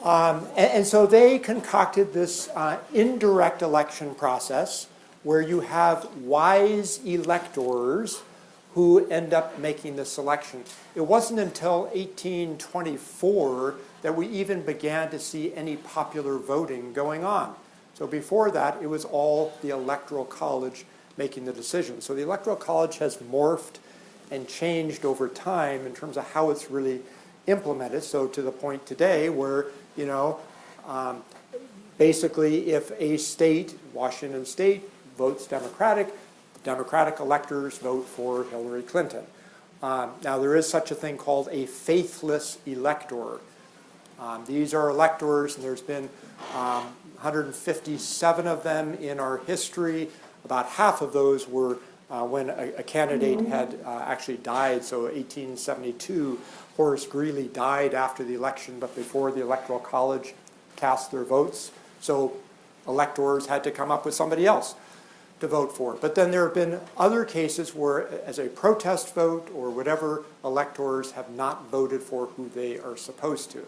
And so they concocted this indirect election process where you have wise electors who end up making the selection. It wasn't until 1824 that we even began to see any popular voting going on. So before that, it was all the Electoral College making the decision. So the Electoral College has morphed and changed over time in terms of how it's really implemented. So to the point today where, basically if a state, Washington State, votes Democratic, Democratic electors vote for Hillary Clinton. Now there is such a thing called a faithless elector. These are electors, and there's been 157 of them in our history. About half of those were when a candidate had actually died. So 1872, Horace Greeley died after the election, but before the Electoral College cast their votes. So electors had to come up with somebody else to vote for. But then there have been other cases where, as a protest vote or whatever, electors have not voted for who they are supposed to.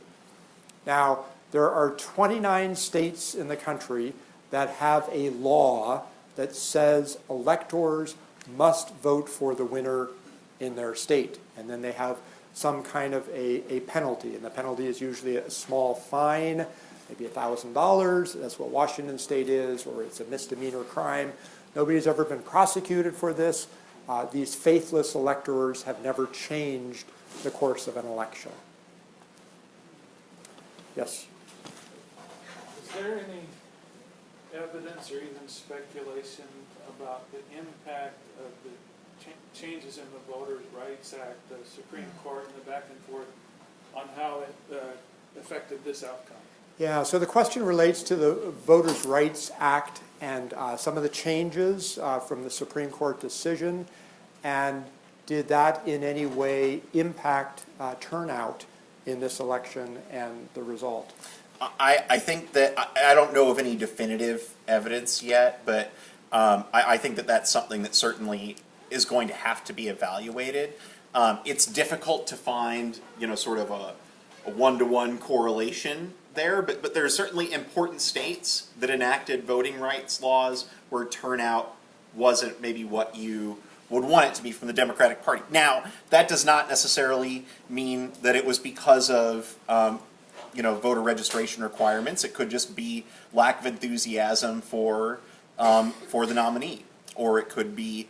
Now, there are 29 states in the country that have a law that says electors must vote for the winner in their state. And then they have some kind of a penalty. And the penalty is usually a small fine, maybe $1,000. That's what Washington State is, or it's a misdemeanor crime. Nobody's ever been prosecuted for this. These faithless electors have never changed the course of an election. Yes? Is there any evidence or even speculation about the impact of the changes in the Voters' Rights Act, the Supreme Court, and the back and forth on how it affected this outcome? Yeah, so the question relates to the Voters' Rights Act and some of the changes from the Supreme Court decision. And did that in any way impact turnout in this election and the result? I think that, I don't know of any definitive evidence yet, but I think that that's something that certainly is going to have to be evaluated. It's difficult to find, sort of a one-to-one correlation there, but there are certainly important states that enacted voting rights laws where turnout wasn't maybe what you would want it to be from the Democratic Party. Now, that does not necessarily mean that it was because of voter registration requirements. It could just be lack of enthusiasm for the nominee, or it could be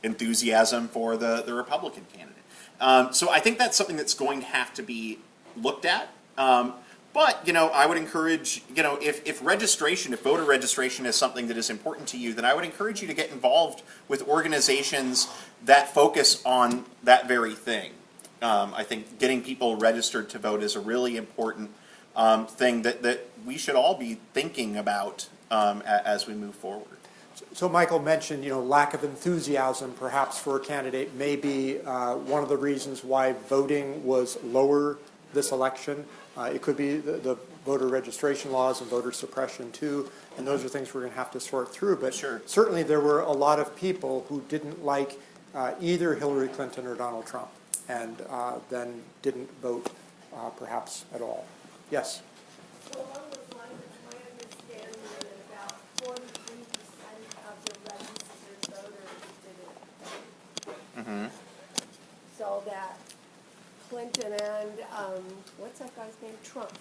enthusiasm for the Republican candidate. So I think that's something that's going to have to be looked at. But, I would encourage, if voter registration is something that is important to you, then I would encourage you to get involved with organizations that focus on that very thing. I think getting people registered to vote is a really important thing that we should all be thinking about as we move forward. So Michael mentioned, lack of enthusiasm perhaps for a candidate may be one of the reasons why voting was lower this election. It could be the voter registration laws and voter suppression too, and those are things we're going to have to sort through. But Sure. Certainly there were a lot of people who didn't like either Hillary Clinton or Donald Trump, and then didn't vote perhaps at all. Yes? So along those lines, it's my understanding that about 43% of the registered voters didn't vote. So that Clinton and, what's that guy's name? Trump.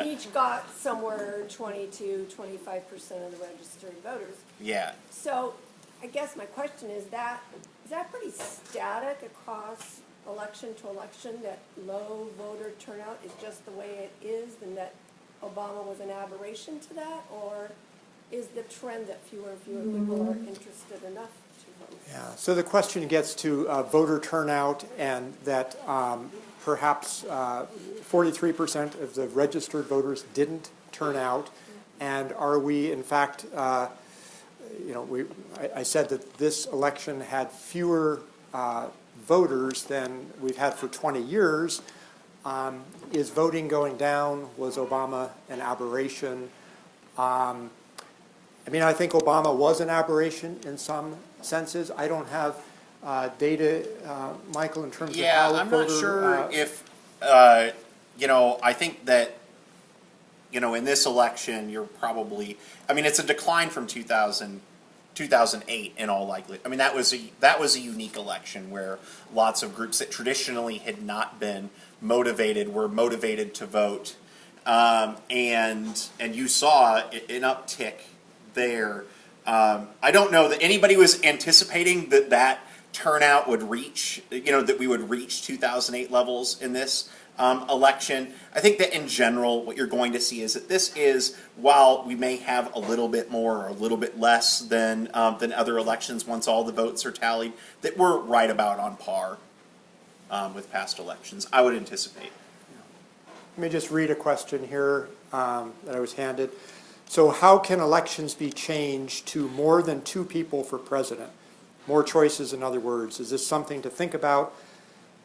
Each got somewhere 22, 25% of the registered voters. Yeah. So I guess my question is that pretty static across election to election, that low voter turnout is just the way it is, and that Obama was an aberration to that? Or is the trend that fewer and fewer people are interested enough to vote? Yeah, so the question gets to voter turnout, and that perhaps 43% of the registered voters didn't turn out, and are we in fact, I said that this election had fewer voters than we've had for 20 years. Is voting going down? Was Obama an aberration? I think Obama was an aberration in some senses. I don't have data, Michael, in terms of how I'm voter, not sure if, I think that, in this election, you're probably, it's a decline from 2008 in all likelihood. That was a unique election where lots of groups that traditionally had not been motivated were motivated to vote, and you saw an uptick there. I don't know that anybody was anticipating that turnout would reach, that we would reach 2008 levels in this election. I think that in general, what you're going to see is that this is, while we may have a little bit more or a little bit less than other elections once all the votes are tallied, that we're right about on par with past elections, I would anticipate. Let me just read a question here that I was handed. So how can elections be changed to more than 2 people for president? More choices, in other words. Is this something to think about?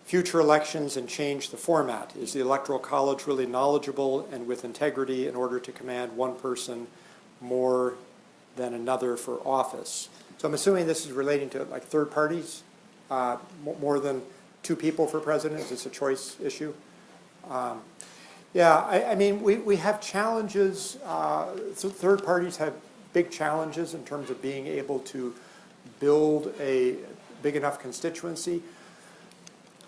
Future elections and change the format. Is the Electoral College really knowledgeable and with integrity in order to command one person more than another for office? So I'm assuming this is relating to like third parties, more than 2 people for president. Is this a choice issue? We have challenges. So third parties have big challenges in terms of being able to build a big enough constituency.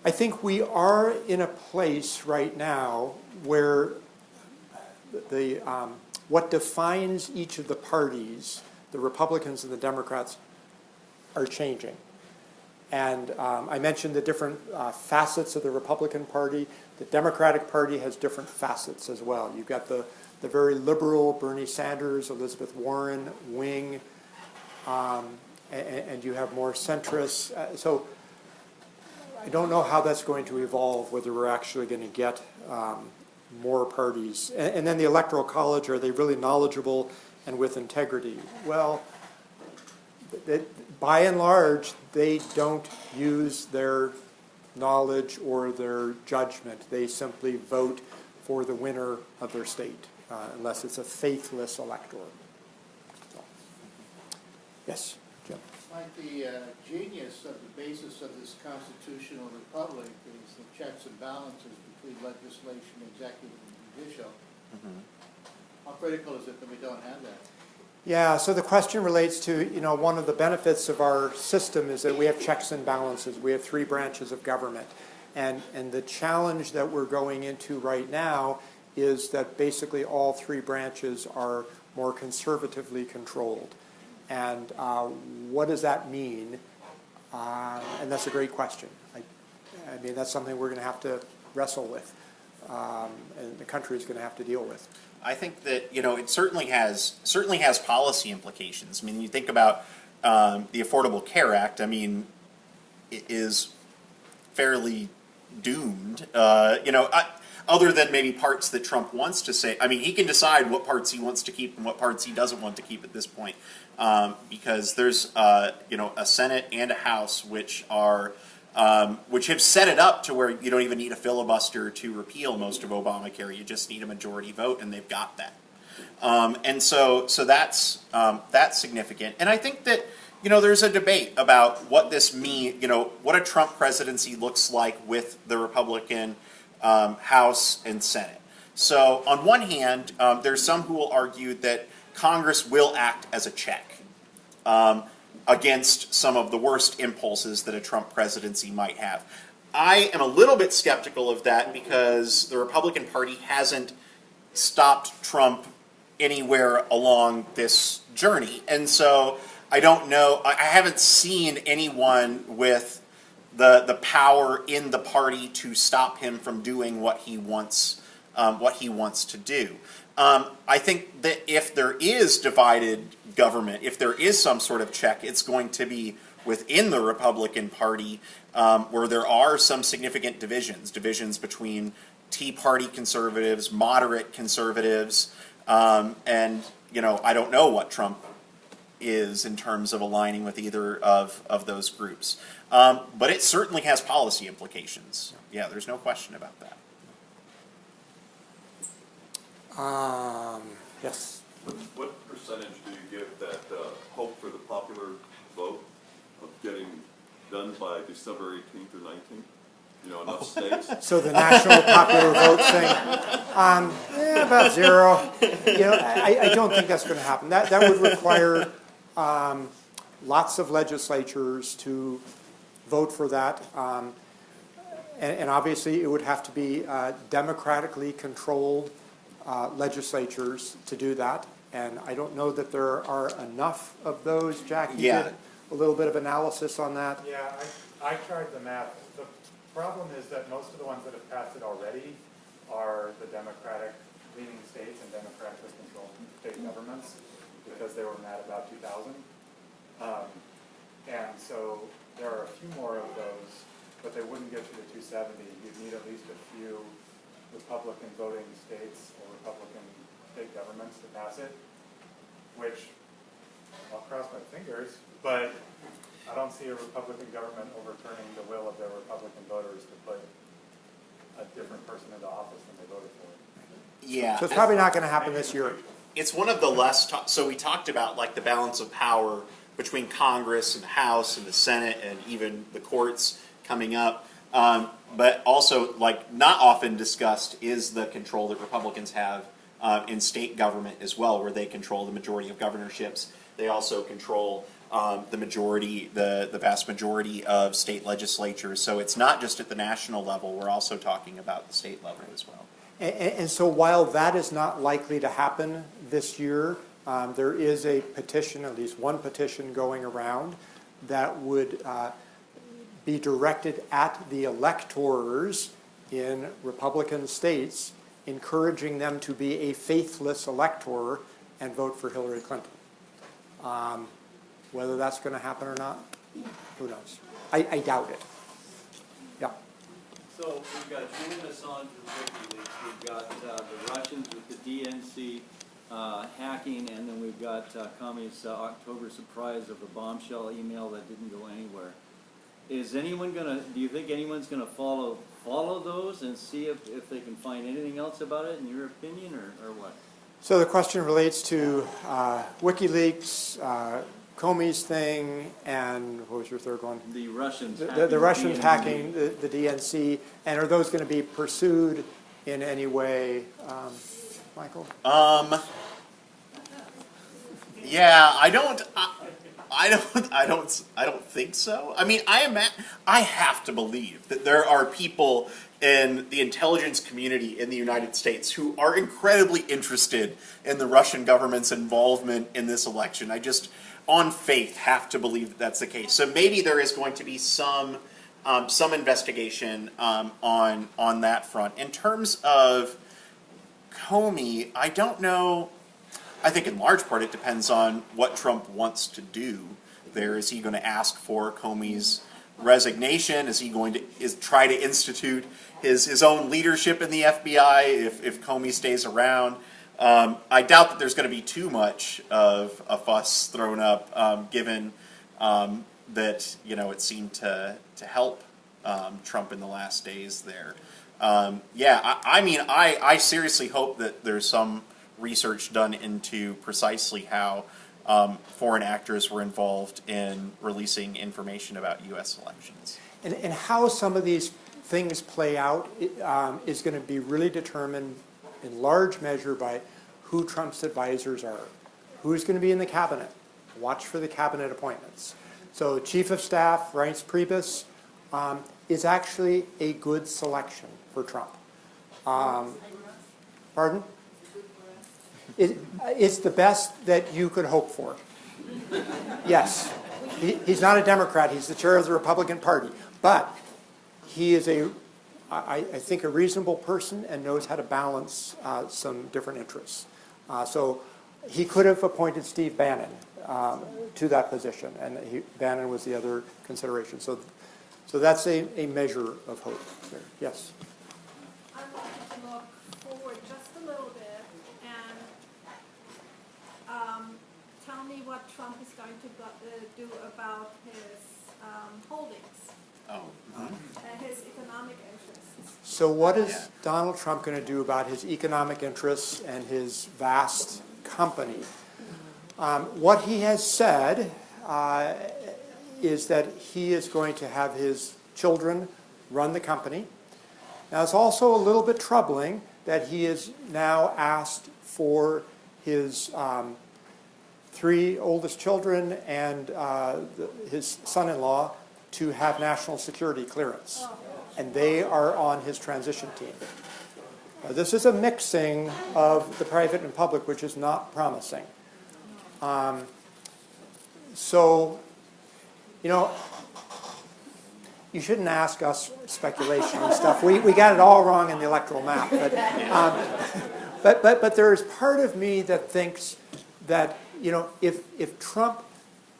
I think we are in a place right now where what defines each of the parties, the Republicans and the Democrats, are changing. And I mentioned the different facets of the Republican Party. The Democratic Party has different facets as well. You've got the very liberal Bernie Sanders, Elizabeth Warren wing, and you have more centrists. So I don't know how that's going to evolve, whether we're actually going to get more parties. And then the Electoral College, are they really knowledgeable and with integrity? Well, by and large, they don't use their knowledge or their judgment. They simply vote for the winner of their state, unless it's a faithless electorate. So. Yes, Jim. Like the genius of the basis of this constitutional republic is the checks and balances between legislation, executive, and judicial. How critical is it that we don't have that? Yeah, so the question relates to, one of the benefits of our system is that we have checks and balances. We have 3 branches of government. And the challenge that we're going into right now is that basically all 3 branches are more conservatively controlled. And what does that mean? And that's a great question. I mean, that's something we're going to have to wrestle with, and the country is going to have to deal with. I think that it certainly has policy implications. I mean, you think about the Affordable Care Act. I mean, it is fairly doomed. Other than maybe parts that Trump wants to say. I mean, he can decide what parts he wants to keep and what parts he doesn't want to keep at this point, because there's a Senate and a House which have set it up to where you don't even need a filibuster to repeal most of Obamacare. You just need a majority vote, and they've got that. And so that's significant. And I think that there's a debate about what this means. What a Trump presidency looks like with the Republican House and Senate. So on one hand, there's some who will argue that Congress will act as a check against some of the worst impulses that a Trump presidency might have. I am a little bit skeptical of that because the Republican Party hasn't stopped Trump anywhere along this journey. And so I don't know, I haven't seen anyone with the power in the party to stop him from doing what he wants to do. I think that if there is divided government, if there is some sort of check, it's going to be within the Republican Party, where there are some significant divisions between Tea Party conservatives, moderate conservatives, and I don't know what Trump is in terms of aligning with either of those groups. But it certainly has policy implications. Yeah, there's no question about that. Yes. What percentage do you give that hope for the popular vote of getting done by December 18th or 19th? Enough states? So the national popular vote thing, about zero. I don't think that's going to happen. That would require lots of legislatures to vote for that, and obviously it would have to be democratically controlled legislatures to do that. And I don't know that there are enough of those. Jackie did a little bit of analysis on that. Yeah, I tried the math. The problem is that most of the ones that have passed it already are the Democratic-leaning states and democratically controlled state governments because they were mad about 2000. And so there are a few more of those, but they wouldn't get you to 270. You'd need at least a few Republican voting states or Republican state governments to pass it, which I'll cross my fingers, but I don't see a Republican government overturning the will of their Republican voters to put a different person into office than they voted for. Yeah. So it's probably not going to happen this year. It's one of the less, so we talked about like the balance of power between Congress and the House and the Senate and even the courts coming up. But also, like, not often discussed is the control that Republicans have in state government as well, where they control the majority of governorships. They also control the vast majority of state legislatures. So it's not just at the national level. We're also talking about the state level as well. And so while that is not likely to happen this year, there is a petition, at least one petition going around that would be directed at the electors in Republican states, encouraging them to be a faithless elector and vote for Hillary Clinton. Whether that's going to happen or not, who knows? I doubt it. Yeah. So we've got joining us on to WikiLeaks. We've got the Russians with the DNC hacking, and then we've got Comey's October surprise of the bombshell email that didn't go anywhere. Is anyone gonna? Do you think anyone's gonna follow those and see if they can find anything else about it, in your opinion, or what? So the question relates to WikiLeaks, Comey's thing, and what was your third one? The Russians. The Russians hacking the DNC, and are those going to be pursued in any way, Michael? Yeah, I don't. I don't think so. I mean, I have to believe that there are people in the intelligence community in the United States who are incredibly interested in the Russian government's involvement in this election. I just, on faith, have to believe that that's the case. So maybe there is going to be some investigation on that front. In terms of Comey, I don't know. I think in large part it depends on what Trump wants to do there. Is he going to ask for Comey's resignation? Is he going to try to institute his own leadership in the FBI if Comey stays around? I doubt that there's going to be too much of a fuss thrown up, given that it seemed to help Trump in the last days there. I seriously hope that there's some research done into precisely how foreign actors were involved in releasing information about U.S. elections. And how some of these things play out is going to be really determined in large measure by who Trump's advisors are, who's going to be in the cabinet. Watch for the cabinet appointments. So Chief of Staff Reince Priebus is actually a good selection for Trump. Pardon? It's the best that you could hope for. Yes. He's not a Democrat. He's the chair of the Republican Party. But he is I think, a reasonable person and knows how to balance some different interests. So he could have appointed Steve Bannon to that position, and Bannon was the other consideration. So that's a measure of hope there. Yes? I want to look forward just a little bit and tell me what Trump is going to do about his holdings, his economic interests. So what is Donald Trump going to do about his economic interests and his vast company? What he has said is that he is going to have his children run the company. Now, it's also a little bit troubling that he is now asked for his 3 oldest children and his son-in-law to have national security clearance. And they are on his transition team. This is a mixing of the private and public, which is not promising. You shouldn't ask us speculation and stuff. We got it all wrong in the electoral map. But there is part of me that thinks that, if Trump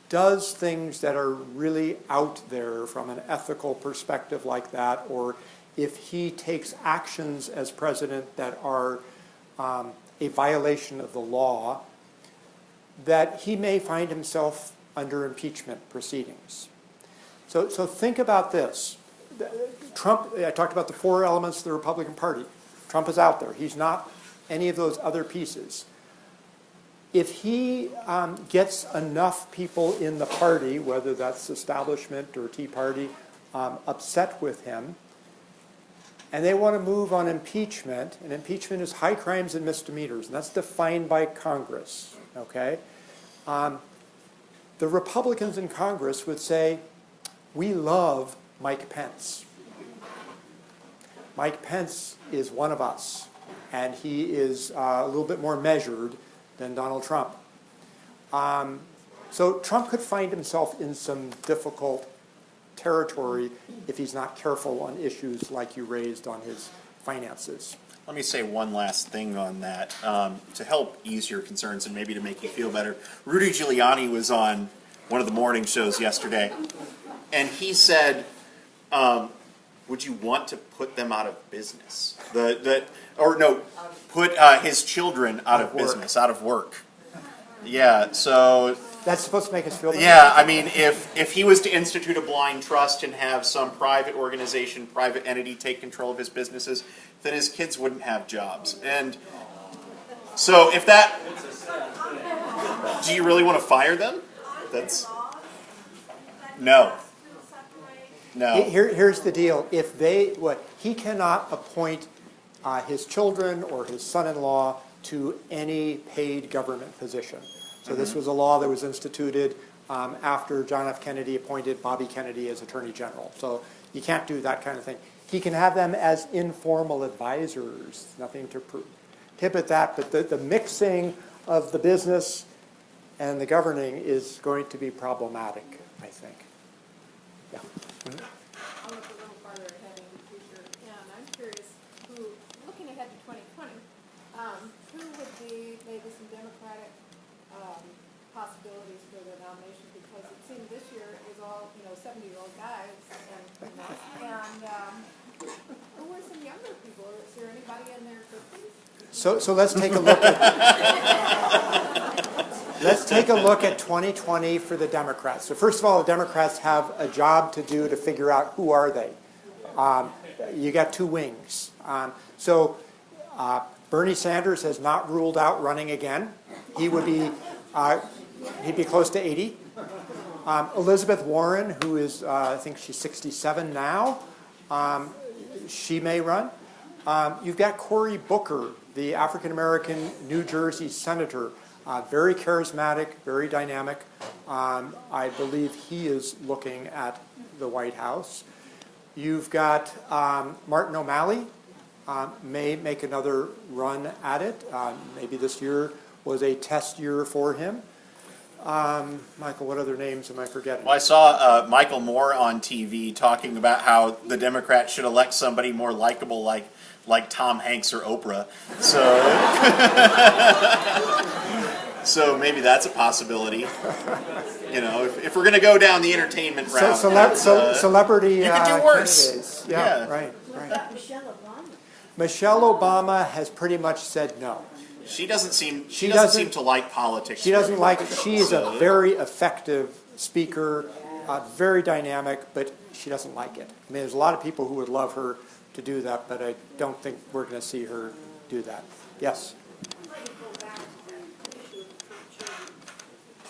does things that are really out there from an ethical perspective like that, or if he takes actions as president that are a violation of the law, that he may find himself under impeachment proceedings. So think about this. Trump, I talked about the 4 elements of the Republican Party. Trump is out there. He's not any of those other pieces. If he gets enough people in the party, whether that's establishment or Tea Party, upset with him, and they want to move on impeachment, and impeachment is high crimes and misdemeanors, and that's defined by Congress, okay? The Republicans in Congress would say, we love Mike Pence. Mike Pence is one of us, and he is a little bit more measured than Donald Trump. So Trump could find himself in some difficult territory if he's not careful on issues like you raised on his finances. Let me say one last thing on that to help ease your concerns and maybe to make you feel better. Rudy Giuliani was on one of the morning shows yesterday, and he said, would you want to put them out of business? Put his children out of business, out of work. Yeah, so... That's supposed to make us feel better? Yeah, I mean, if he was to institute a blind trust and have some private organization, private entity take control of his businesses, then his kids wouldn't have jobs. And so if that... Do you really want to fire them? That's... No. No. Here's the deal. He cannot appoint his children or his son-in-law to any paid government position. So this was a law that was instituted after John F. Kennedy appointed Bobby Kennedy as Attorney General. So you can't do that kind of thing. He can have them as informal advisors, nothing to prohibit that, but the mixing of the business and the governing is going to be problematic, I think. Yeah. I'll look a little farther ahead in the future, and I'm curious who, looking ahead to 2020, who would be maybe some Democratic possibilities for the nomination, because it seemed this year it was all, 70-year-old guys, and who were some younger people? Is there anybody in their 50s? So let's take a look at let's take a look at 2020 for the Democrats. So first of all, the Democrats have a job to do to figure out who are they. You got two wings. Bernie Sanders has not ruled out running again. He would be he'd be close to 80. Elizabeth Warren, who is I think she's 67 now, she may run. You've got Cory Booker, the African-American New Jersey senator, very charismatic, very dynamic. I believe he is looking at the White House. You've got Martin O'Malley, may make another run at it. Maybe this year was a test year for him. Michael, what other names am I forgetting? Well, I saw Michael Moore on TV talking about how the Democrats should elect somebody more likable like Tom Hanks or Oprah. So, so maybe that's a possibility. If we're going to go down the entertainment route. Celebrity you could do worse. Candidates. Yeah, right. What about Michelle Obama? Michelle Obama has pretty much said no. She doesn't seem to like politics. She doesn't like it. She is a very effective speaker, very dynamic, but she doesn't like it. I mean, there's a lot of people who would love her to do that, but I don't think we're going to see her do that. Yes?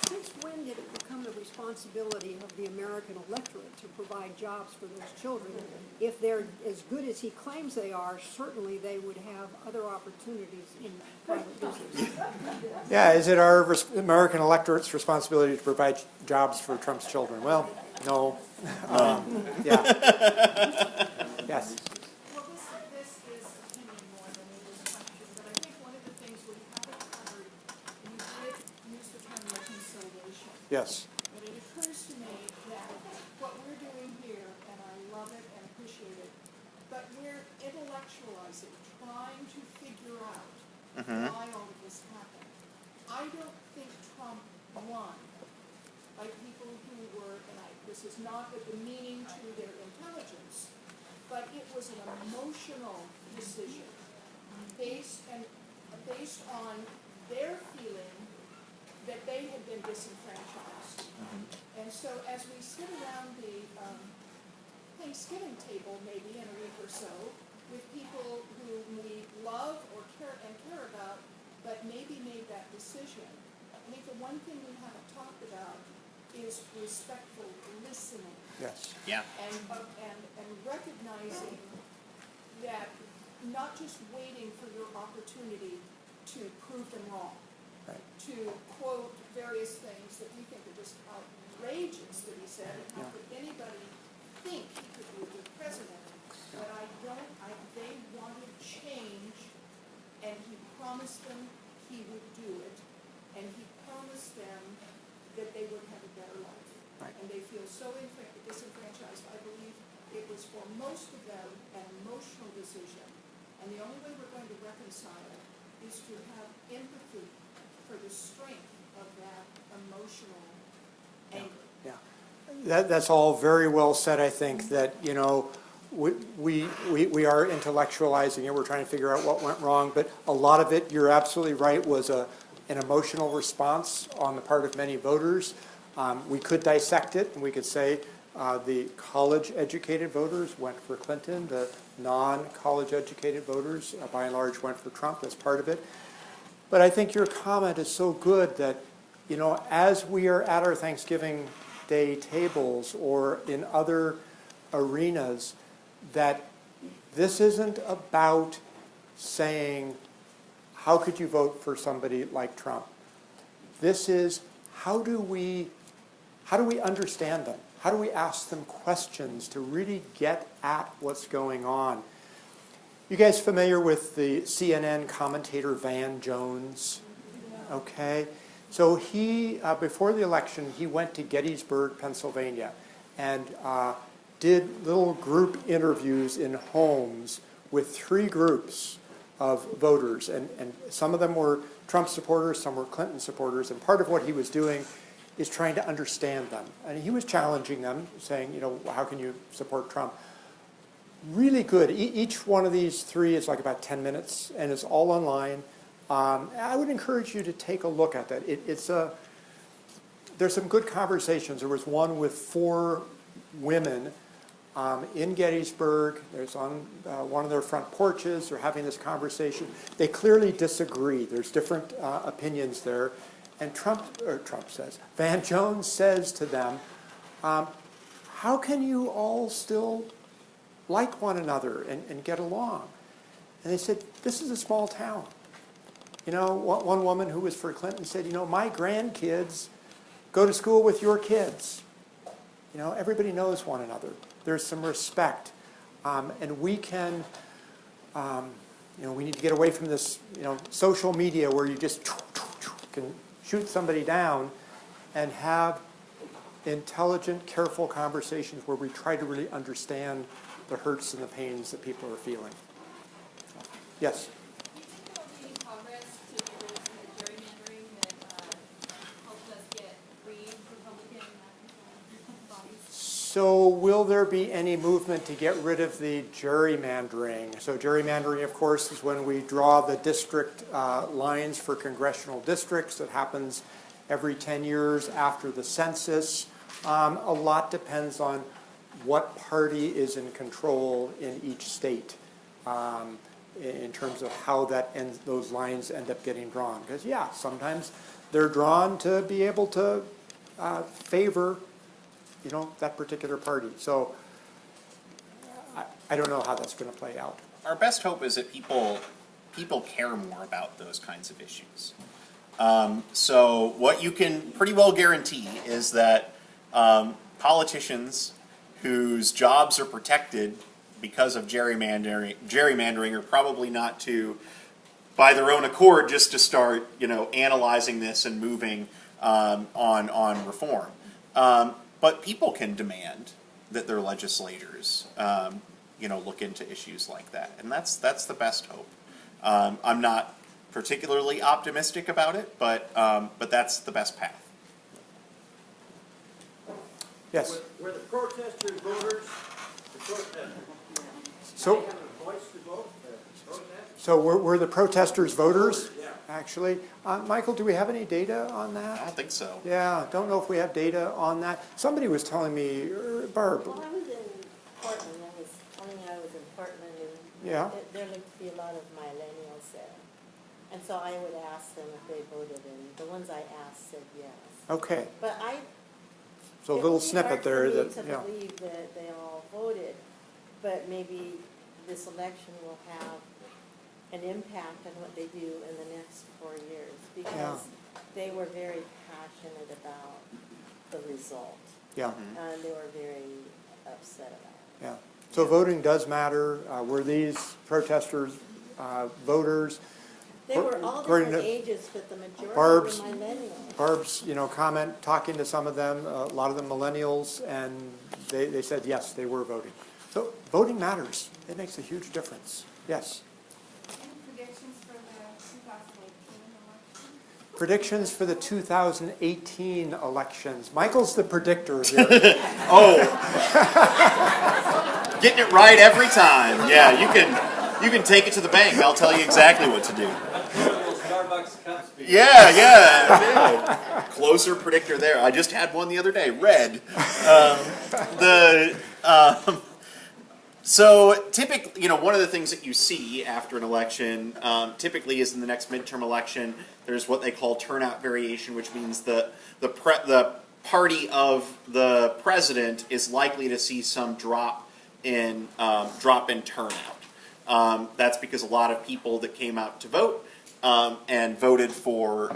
Since when did it become the responsibility of the American electorate to provide jobs for those children? If they're as good as he claims they are, certainly they would have other opportunities in private business. Yeah, is it our American electorate's responsibility to provide jobs for Trump's children? Well, no. Yeah. Yes. Well, this is opinion more than it is a question, but I think one of the things we haven't covered, and you did use the term reconciliation. Yes. But it occurs to me that what we're doing here, and I love it and appreciate it, but we're intellectualizing, trying to figure out why all of this happened. I don't think Trump won by people who were, and this is not a demeaning to their intelligence, but it was an emotional decision based on their feeling that they had been disenfranchised. And so as we sit around the Thanksgiving table maybe in a week or so with people whom we love or care about, but maybe made that decision, I think the one thing we haven't talked about is respectful listening. Yes. Yeah. And recognizing that not just waiting for your opportunity to prove them wrong, Right. to quote various things that we think are just outrageous that he said, and how could anybody think he could be a good president? But they wanted change, and he promised them he would do it, and he promised them that they would have a better life. Right. And they feel so disenfranchised. I believe it was for most of them an emotional decision. And the only way we're going to reconcile is to have empathy for the strength of that emotional anger. Yeah. That's all very well said, I think, that, we are intellectualizing it. We're trying to figure out what went wrong. But a lot of it, you're absolutely right, was an emotional response on the part of many voters. We could dissect it, and we could say the college-educated voters went for Clinton. The non-college-educated voters, by and large, went for Trump. That's part of it. But I think your comment is so good that, as we are at our Thanksgiving Day tables or in other arenas, that this isn't about saying, how could you vote for somebody like Trump? This is, how do we how do we understand them? How do we ask them questions to really get at what's going on? You guys familiar with the CNN commentator Van Jones? Okay. So he, before the election, he went to Gettysburg, Pennsylvania, and did little group interviews in homes with 3 groups of voters. And some of them were Trump supporters, some were Clinton supporters. And part of what he was doing is trying to understand them. And he was challenging them, saying, how can you support Trump? Really good. Each one of these 3 is like about 10 minutes, and it's all online. I would encourage you to take a look at that. There's some good conversations. There was one with 4 women in Gettysburg. There's on one of their front porches. They're having this conversation. They clearly disagree. There's different opinions there. And Van Jones says to them, how can you all still like one another and get along? And they said, this is a small town. One woman who was for Clinton said, my grandkids go to school with your kids. Everybody knows one another. There's some respect. And we can, we need to get away from this, social media where you just can shoot somebody down, and have intelligent, careful conversations where we try to really understand the hurts and the pains that people are feeling. Yes? So will there be any movement to get rid of the gerrymandering? So gerrymandering, of course, is when we draw the district lines for congressional districts. It happens every 10 years after the census. A lot depends on what party is in control in each state in terms of how those lines end up getting drawn. Because, sometimes they're drawn to be able to favor that particular party. So I don't know how that's going to play out. Our best hope is that people care more about those kinds of issues. So what you can pretty well guarantee is that politicians whose jobs are protected because of gerrymandering are probably not to, by their own accord, just to start analyzing this and moving on reform. But people can demand that their legislators, look into issues like that, and that's the best hope. I'm not particularly optimistic about it, but that's the best path. Yes. Were the protesters voters? The protesters. So. They have a voice to vote. So were the protesters voters? Yeah. Actually, Michael, do we have any data on that? I don't think so. Yeah, don't know if we have data on that. Somebody was telling me, Barb. Well, I was in Portland. I was in Portland, and Yeah. there looked to be a lot of millennials there. And so I would ask them if they voted, and the ones I asked said yes. Okay. But So a little snippet there It would that, be hard for me to believe that they all voted, but maybe this election will have an impact on what they do in the next 4 years, because they were very passionate about the result. Yeah. And they were very upset about it. Yeah. So voting does matter. Were these protesters voters? They were all According different to ages, but the majority Barb's, were millennials. Barb's, comment, talking to some of them, a lot of them millennials, and they said yes, they were voting. So voting matters. It makes a huge difference. Yes. Predictions for the 2018 elections. Michael's the predictor here. Getting it right every time. Yeah, you can take it to the bank. I'll tell you exactly what to do. Starbucks cups. Yeah. Closer predictor there. I just had one the other day. Red. So typically, one of the things that you see after an election, typically is in the next midterm election, there's what they call turnout variation, which means the party of the president is likely to see some drop in turnout. That's because a lot of people that came out to vote and voted for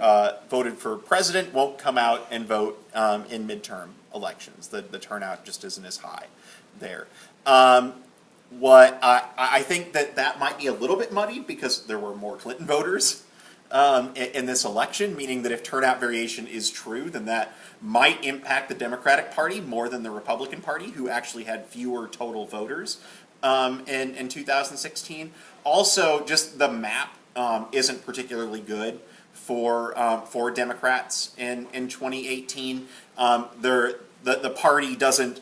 president won't come out and vote in midterm elections. The turnout just isn't as high there. What I think that might be a little bit muddied because there were more Clinton voters in this election, meaning that if turnout variation is true, then that might impact the Democratic Party more than the Republican Party, who actually had fewer total voters in 2016. Also, just the map isn't particularly good for Democrats in 2018. The party doesn't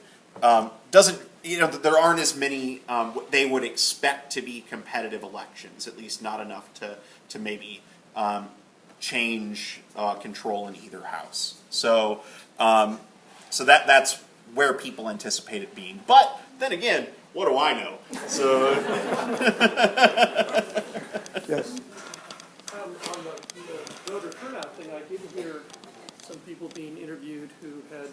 there aren't as many what they would expect to be competitive elections, at least not enough to maybe change control in either house. So that's where people anticipate it being. But then again, what do I know? So Yes. On the voter turnout thing, I did hear some people being interviewed who had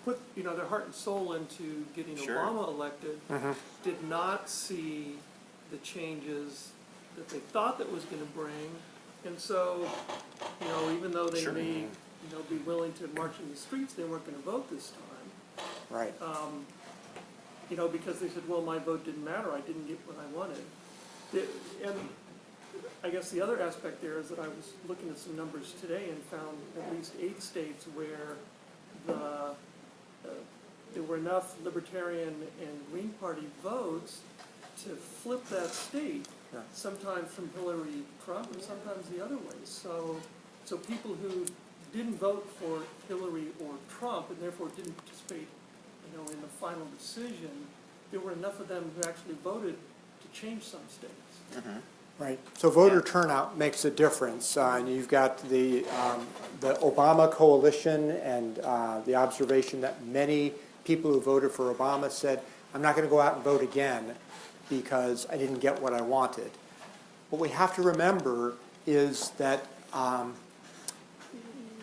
put their heart and soul into getting Sure. Obama elected, did not see the changes that they thought that was going to bring, and so even though they Sure. may be willing to march in the streets, they weren't going to vote this time. Right. Because they said, well, my vote didn't matter, I didn't get what I wanted. And I guess the other aspect there is that I was looking at some numbers today and found at least 8 states where there were enough Libertarian and Green Party votes to flip that state, Yeah. sometimes from Hillary Trump and sometimes the other way. So people who didn't vote for Hillary or Trump and therefore didn't participate in the final decision, there were enough of them who actually voted to change some states. Right. So voter turnout makes a difference. And you've got the Obama coalition and the observation that many people who voted for Obama said, I'm not going to go out and vote again because I didn't get what I wanted. What we have to remember is that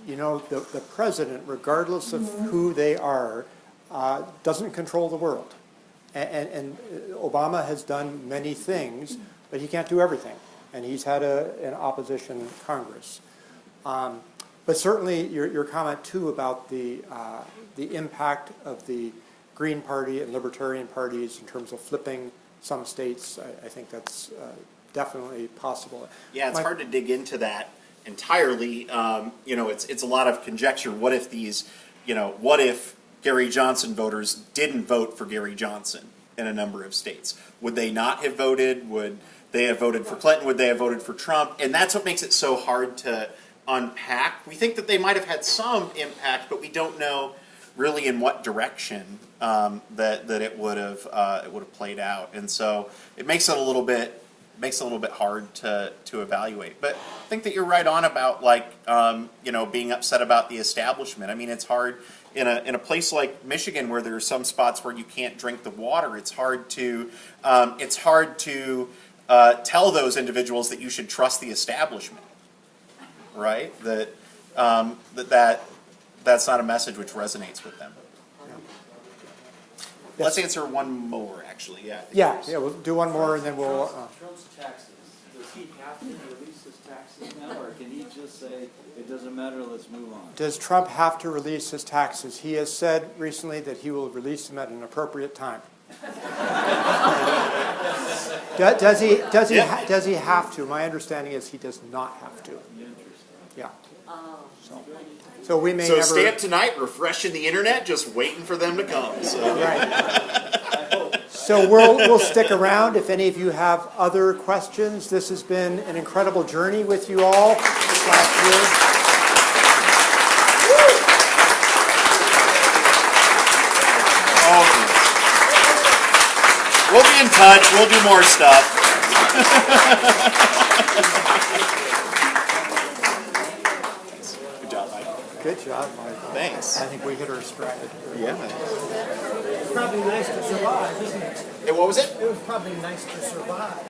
the president, regardless of who they are, doesn't control the world. And Obama has done many things, but he can't do everything. And he's had an opposition Congress. But certainly your comment, too, about the impact of the Green Party and Libertarian parties in terms of flipping some states, I think that's definitely possible. yeah, it's hard to dig into that entirely. It's a lot of conjecture. What if what if Gary Johnson voters didn't vote for Gary Johnson in a number of states? Would they not have voted? Would they have voted for Clinton? Would they have voted for Trump? And that's what makes it so hard to unpack. We think that they might have had some impact, but we don't know really in what direction that it would have played out. And so it makes it a little bit hard to evaluate. But I think that you're right on about being upset about the establishment. I mean, it's hard in a place like Michigan where there are some spots where you can't drink the water. It's hard to tell those individuals that you should trust the establishment, right? That's not a message which resonates with them. Yes. Let's answer one more, actually. Yeah, we'll do one more and then we'll... Trump's taxes, does he have to release his taxes now, or can he just say, it doesn't matter, let's move on? Does Trump have to release his taxes? He has said recently that he will release them at an appropriate time. Does he have to? My understanding is he does not have to. Yeah. So we may So never... stay up tonight, refreshing the internet, just waiting for them to come. So. Right. So we'll stick around if any of you have other questions. This has been an incredible journey with you all this last year. We'll be in touch. We'll do more stuff. Good job, Michael. Good job, Michael. Thanks. I think we hit our stride. Yeah. It's probably nice to survive, isn't it? Hey, what was it? It was probably nice to survive.